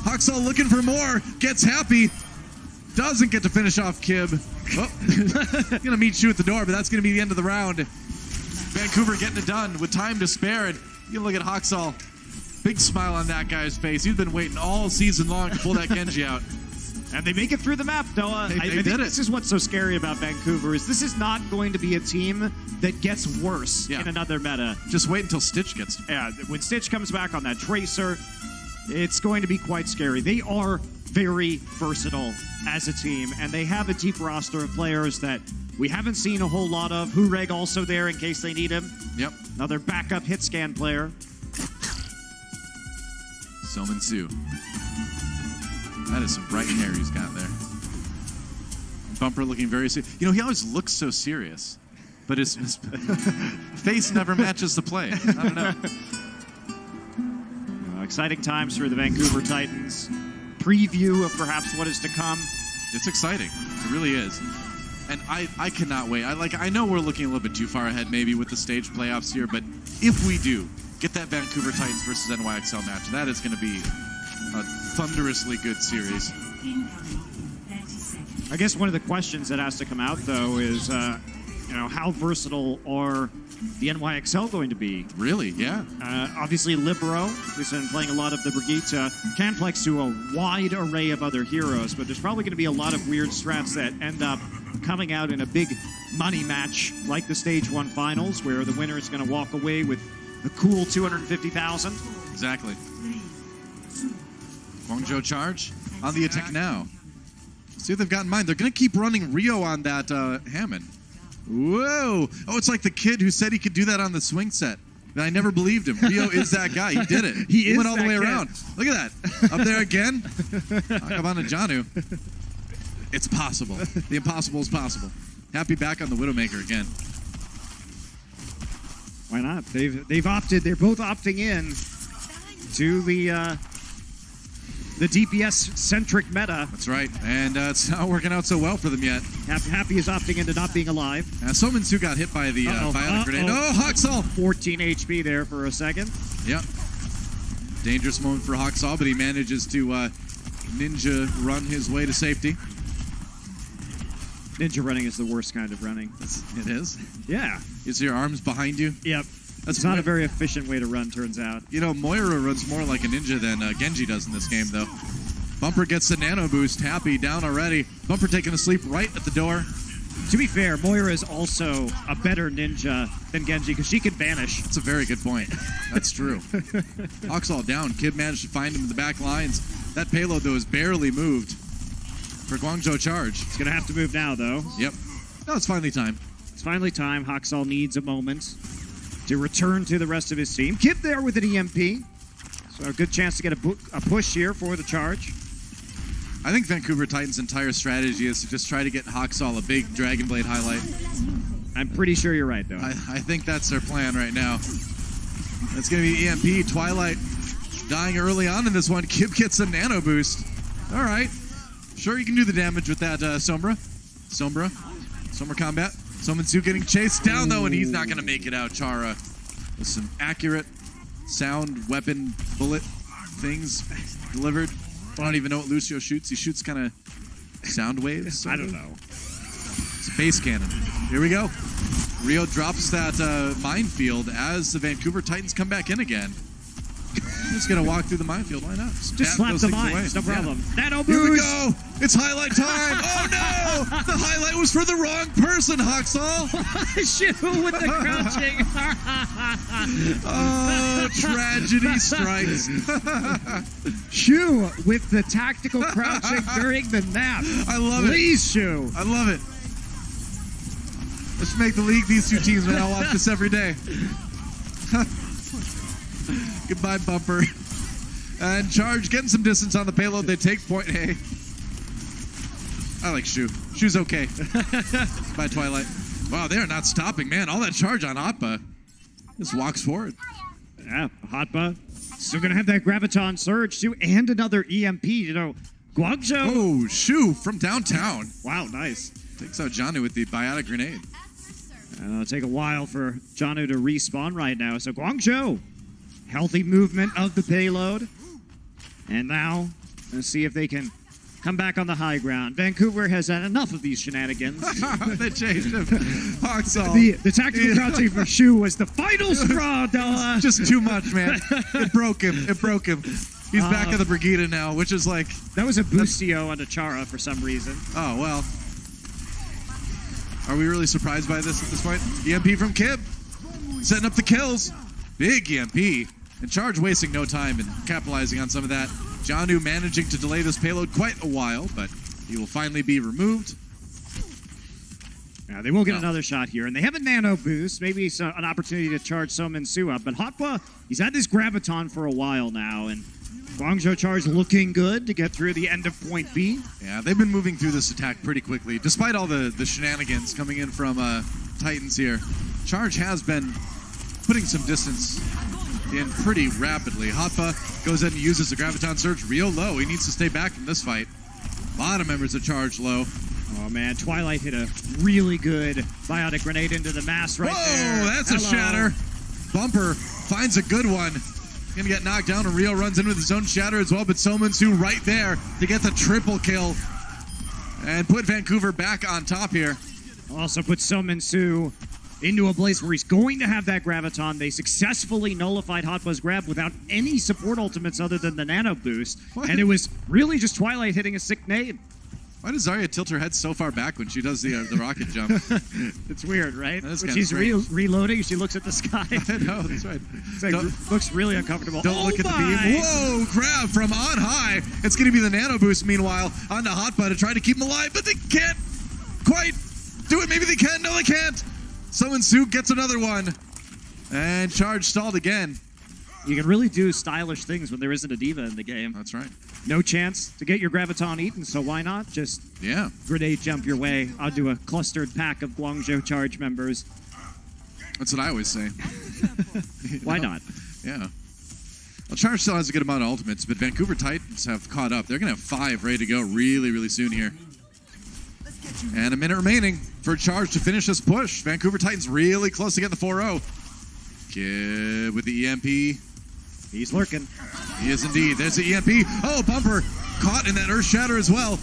Hoxel looking for more. Gets happy. Doesn't get to finish off Kib. Oh. Gonna meet you at the door, but that's gonna be the end of the round. Vancouver getting it done with time to spare. And you can look at Hoxel. Big smile on that guy's face. He's been waiting all season long to pull that Genji out. And they make it through the map, Noah. They I think did it. This is what's so scary about Vancouver is this is not going to be a team that gets worse in another meta. Just wait until Stitch gets to Yeah, when Stitch comes back on that Tracer, it's going to be quite scary. They are very versatile as a team, and they have a deep roster of players that we haven't seen a whole lot of. Hureg also there in case they need him. Yep. Another backup hit scan player. Summon Su. That is some bright hair he's got there. Bumper looking very serious. You know, he always looks so serious, but his face never matches the play. I don't know. Exciting times for the Vancouver Titans. Preview of perhaps what is to come. It's exciting. It really is. And I cannot wait. I know we're looking a little bit too far ahead maybe with the stage playoffs here, but if we do get that Vancouver Titans versus NYXL match, that is going to be a thunderously good series. I guess one of the questions that has to come out, though, is how versatile are the NYXL going to be? Really, yeah. Obviously, Libero, who's been playing a lot of the Brigitte, can flex to a wide array of other heroes, but there's probably going to be a lot of weird strats that end up coming out in a big money match like the Stage 1 Finals, where the winner is going to walk away with a cool $250,000. Exactly. Guangzhou charge on the attack now. See what they've got in mind. They're going to keep running Rio on that Hammond. Whoa! Oh, it's like the kid who said he could do that on the swing set. And I never believed him. Rio is that guy. He did it. He went all the way around. Look at that. Up there again. Come on to Janu. It's possible. The impossible is possible. Happy back on the Widowmaker again. Why not? They've opted. They're both opting in to the DPS-centric meta. That's right. And it's not working out so well for them yet. Happy is opting into not being alive. Summon Su got hit by the bionic grenade. Oh, Hoxel! 14 HP there for a second. Yep. Dangerous moment for Hoxel, but he manages to ninja run his way to safety. Ninja running is the worst kind of running. It is? Yeah. Is your arms behind you? Yep. It's not a very efficient way to run, turns out. You know, Moira runs more like a ninja than Genji does in this game, though. Bumper gets the nano boost. Happy down already. Bumper taking a sleep right at the door. To be fair, Moira is also a better ninja than Genji because she can vanish. That's a very good point. That's true. Hawk's all down. Kid managed to find him in the back lines. That payload, though, is barely moved for Guangzhou Charge. It's going to have to move now, though. Yep. No, it's finally time. It's finally time. Haksal needs a moment to return to the rest of his team. Kid there with an EMP. So a good chance to get a push here for the Charge. I think Vancouver Titans' entire strategy is to just try to get Haksal a big Dragon Blade highlight. I'm pretty sure you're right, though. I think that's their plan right now. It's going to be EMP. Twilight dying early on in this one. Kib gets a nano boost. All right. Sure, you can do the damage with that Sombra. Sombra combat. Somansu getting chased down, though, and he's not going to make it out. Chara with some accurate sound weapon bullet things delivered. I don't even know what Lucio shoots. He shoots kind of sound waves. I don't know. It's a base cannon. Here we go. Rio drops that minefield as the Vancouver Titans come back in again. I'm just going to walk through the minefield. Why not? Just slap the mines. No problem. Yeah. Nano Here we boost. go. It's highlight time. Oh, no. The highlight was for the wrong person, Haksal. Shu with the crouching. Oh, tragedy strikes. Shu with the tactical crouching during the nap. I love it. Please, Shu. I love it. Let's make the league these two teams, man. I'll watch this every day. Goodbye, Bumper. And Charge getting some distance on the payload. They take point A. I like Shu. Shu's okay. Bye, Twilight. Wow, they are not stopping, man. All that charge on Appa. Just walks forward. Yeah, Hotba. Still going to have that Graviton Surge, too, and another EMP. You know, Guangzhou. Oh, Shu from downtown. Wow, nice. Takes out Janu with the biotic grenade. It'll take a while for Janu to respawn right now. So Guangzhou, healthy movement of the payload. And now, let's see if they can come back on the high ground. Vancouver has had enough of these shenanigans. They changed him. Haksal. The tactical crouching for Shu was the final straw, Della. Just too much, man. It broke him. It broke him. He's back at the Brigida now, which is like... That was a boostio on Chara for some reason. Oh, well. Are we really surprised by this at this point? EMP from Kib. Setting up the kills. Big EMP. And Charge wasting no time and capitalizing on some of that. Janu managing to delay this payload quite a while, but he will finally be removed. They will get another shot here, and they have a nano boost. Maybe it's an opportunity to charge Somansu up. But Hotba, he's had this Graviton for a while now, and Guangzhou Charge looking good to get through the end of point B. Yeah, they've been moving through this attack pretty quickly, despite all the shenanigans coming in from Titans here. Charge has been putting some distance in pretty rapidly. Hotba goes in and uses the Graviton Surge real low. He needs to stay back from this fight. A lot of members of Charge low. Oh, man. Twilight hit a really good biotic grenade into the mass right there. Whoa, that's a shatter. Bumper finds a good one. Gonna get knocked down, and Rio runs in with his own shatter as well, but Somansu right there to get the triple kill and put Vancouver back on top here. Also put Somansu into a place where he's going to have that Graviton. They successfully nullified Hotba's grab without any support ultimates other than the nano boost. What? And it was really just Twilight hitting a sick nade. Why does Zarya tilt her head so far back when she does the rocket jump? It's weird, right? That is When kinda she's reloading, she looks at the sky. I know, that's right. It's like, looks really uncomfortable. Don't look at the beam. Whoa, grab from on high. It's going to be the nano boost, meanwhile, on the Hotba to try to keep him alive, but they can't quite do it. Maybe they can. No, they can't. Somansu gets another one. And Charge stalled again. You can really do stylish things when there isn't a diva in the game. That's right. No chance to get your Graviton eaten, so why not just grenade jump your way onto a clustered pack of Guangzhou Charge members? That's what I always say. Why not? Yeah. Well, Charge still has a good amount of ultimates, but Vancouver Titans have caught up. They're going to have 5 ready to go really, really soon here. And a minute remaining for Charge to finish this push. Vancouver Titans really close to getting the 4-0. Kid with the EMP. He's lurking. He is indeed. There's the EMP. Oh, Bumper caught in that Earth Shatter as well.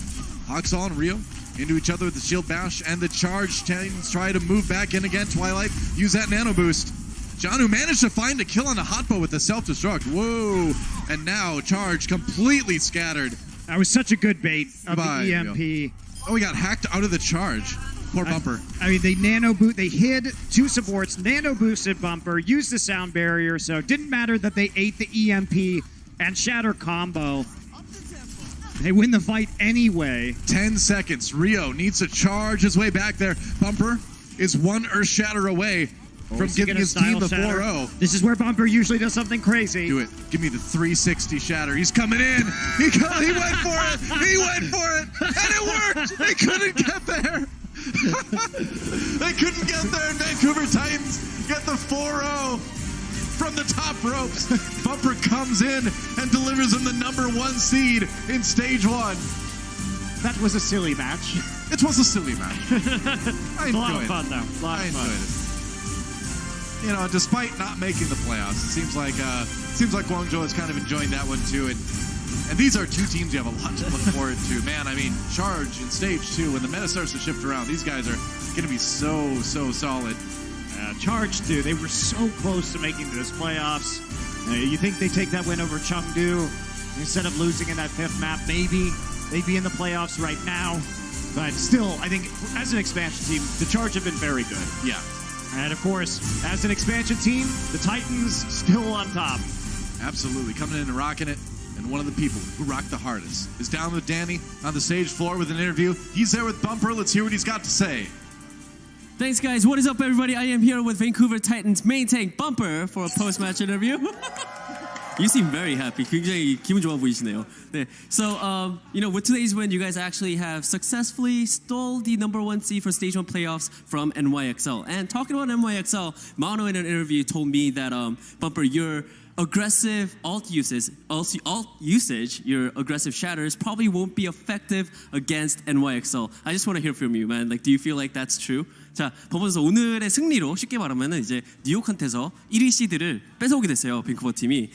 Haksal and Rio into each other with the Shield Bash, and the Charge Titans try to move back in again. Twilight, use that Nano Boost. John, managed to find a kill on a hotbow with the self-destruct. Whoa. And now Charge completely scattered. That was such a good bait of Bye, the EMP. Oh, he got hacked out of the charge. Poor Bumper. I mean, they hid two supports, nano boosted Bumper, used the sound barrier, so it didn't matter that they ate the EMP and Shatter combo. They win the fight anyway. 10 seconds. Rio needs to charge his way back there. Bumper is one Earth Shatter away from giving his team the 4-0. This is where Bumper usually does something crazy. Do it. Give me the 360 Shatter. He's coming in. He went for it. He went for it. And it worked. They couldn't get there. They couldn't get there. And Vancouver Titans get the 4-0 from the top ropes. Bumper comes in and delivers him the #1 seed in stage 1. That was a silly match. It was a silly match. I enjoyed a lot of fun, though. I enjoyed it. You know, despite not making the playoffs, it seems like Guangzhou is kind of enjoying that one too. And these are two teams you have a lot to look forward to. Man, I mean, Charge in stage 2, when the meta starts to shift around, these guys are going to be so solid. Charge too. They were so close to making this playoffs. You think they take that win over Chengdu instead of losing in that 5th map? Maybe they'd be in the playoffs right now. But still, I think as an expansion team, the Charge have been very good. Yeah. And of course, as an expansion team, the Titans still on top. Absolutely. Coming in and rocking it. And one of the people who rocked the hardest is down with Danny on the stage floor with an interview. He's there with Bumper. Let's hear what he's got to say. Thanks, guys. What is up, everybody? I am here with Vancouver Titans main tank Bumper for a post-match interview. You seem very happy. 굉장히 기분 좋아 보이시네요. 네. So, with today's win, you guys actually have successfully stole the #1 seed for Stage 1 playoffs from NYXL. And talking about NYXL, Mano in an interview told me that, Bumper, your aggressive alt usage, your aggressive shatters probably won't be effective against NYXL. I just want to hear from you, man. Like, do you feel like that's true? 자, 버번에서 오늘의 승리로 쉽게 말하면은 이제 뉴욕한테서 1위 시드를 뺏어오게 됐어요. 밴쿠버 팀이.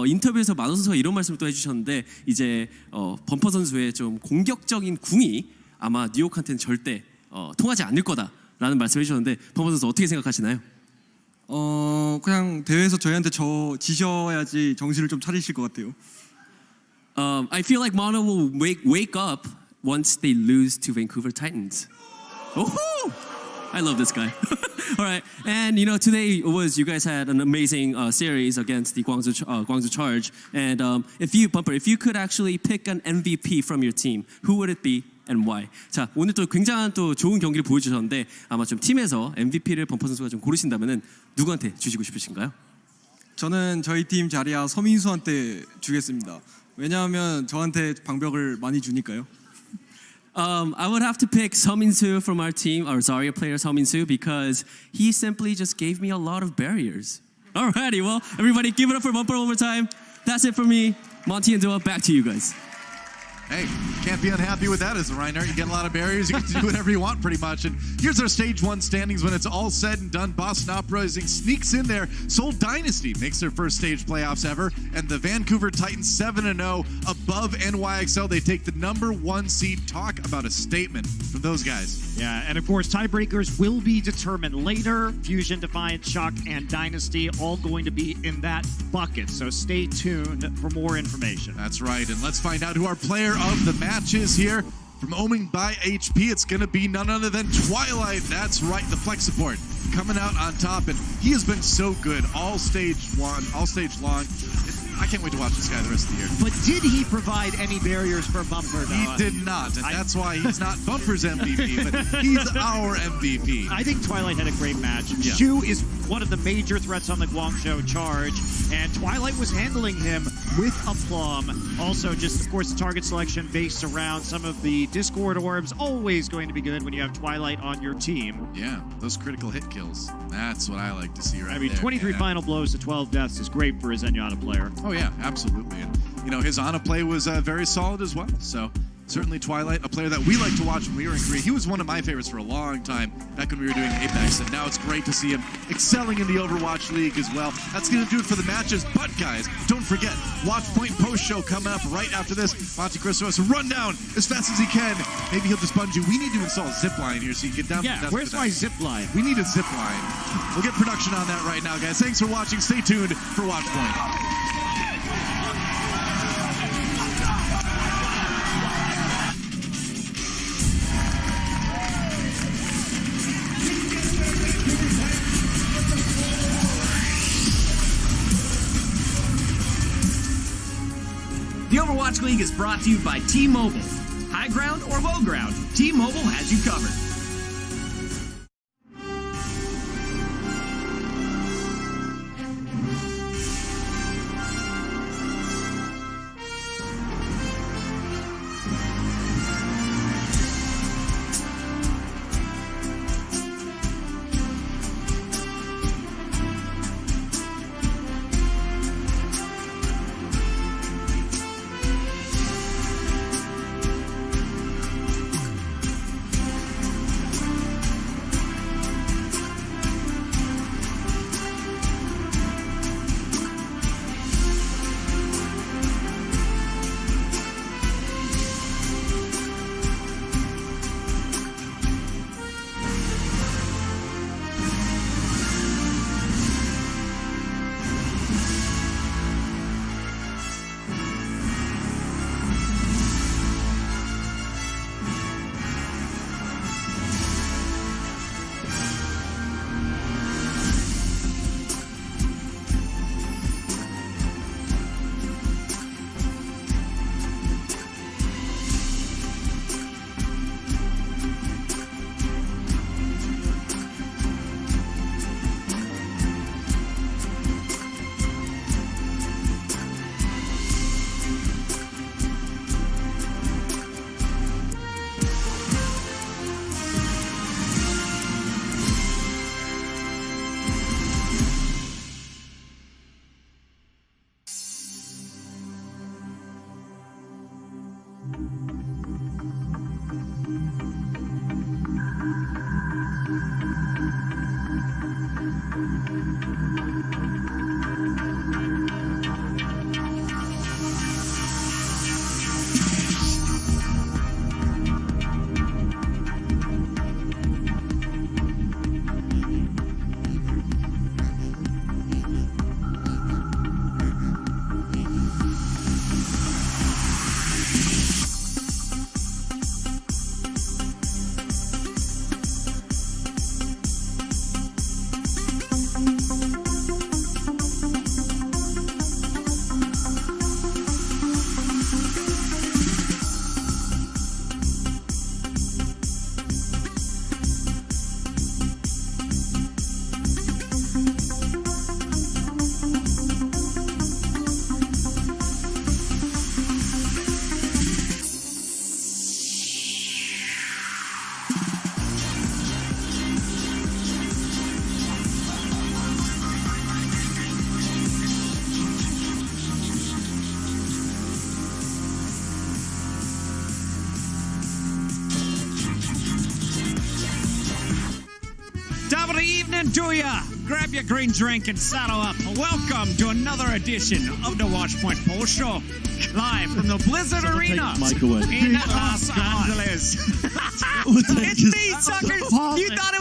인터뷰에서 만호 선수가 이런 말씀을 또 해주셨는데 이제 범퍼 선수의 좀 공격적인 궁이 아마 뉴욕한테는 절대 통하지 않을 거다라는 말씀을 해주셨는데 범퍼 선수 어떻게 생각하시나요? 그냥 대회에서 저희한테 지셔야지 정신을 좀 차리실 것 같아요. I feel like Mono will wake up once they lose to Vancouver Titans. Oh, I love this guy. All right, and today you guys had an amazing series against the Guangzhou Charge, and if you could actually pick an MVP from your team, who would it be? And why? 자, 오늘 또 굉장한 또 좋은 경기를 보여주셨는데 아마 좀 팀에서 MVP를 범퍼 선수가 좀 고르신다면은 누구한테 주시고 싶으신가요? 저는 저희 팀 자리야 서민수한테 주겠습니다. 왜냐하면 저한테 방벽을 많이 주니까요. I would have to pick Seomin-soo from our team, our Zarya player Seomin-soo, because he simply just gave me a lot of barriers. Alrighty, well, everybody give it up for Bumper one more time. That's it for me. Monty and Dua, back to you guys. Hey, can't be unhappy with that as a Reinhardt. You get a lot of barriers. You get to do whatever you want pretty much. And here's our stage 1 standings when it's all said and done. Boston Uprising sneaks in there. Seoul Dynasty makes their first stage playoffs ever. And the Vancouver Titans 7-0 above NYXL. They take the #1 seed. Talk about a statement from those guys. Yeah, and of course, tiebreakers will be determined later. Fusion, Defiant, Shock, and Dynasty all going to be in that bucket. So stay tuned for more information. That's right. And let's find out who our player of the match is here. From Omen by HP, it's going to be none other than Twilight. That's right, the flex support coming out on top. And he has been so good all stage long. I can't wait to watch this guy the rest of the year. But did he provide any barriers for Bumper, though? He did not, and that's why he's not Bumper's MVP, but he's our MVP. I think Twilight had a great match. Yeah. Shu is one of the major threats on the Guangzhou Charge, and Twilight was handling him with aplomb. Also, just, of course, the target selection based around some of the Discord orbs. Always going to be good when you have Twilight on your team. Yeah, those critical hit kills. That's what I like to see right there. I mean, 23 final blows to 12 deaths is great for a Zenyatta player. Oh, yeah, absolutely. And, his Ana play was very solid as well. So, Certainly Twilight, a player that we like to watch when we were in Korea. He was one of my favorites for a long time back when we were doing Apex, and now it's great to see him excelling in the Overwatch League as well. That's going to do it for the matches, but guys, don't forget, Watch Point Post Show coming up right after this. Monte Cristo has to run down as fast as he can. Maybe he'll just sponge you. We need to install a zip line here so you get down. Yeah, where's my zip line? We need a zip line. We'll get production on that right now, guys. Thanks for watching. Stay tuned for Watch Point. The Overwatch League is brought to you by T-Mobile. High ground or low ground, T-Mobile has you covered. To ya. Grab your green drink and saddle up. Welcome to another edition of the Watch Point Post Show, live from the Blizzard Arena in Los Angeles. It's me, suckers. You thought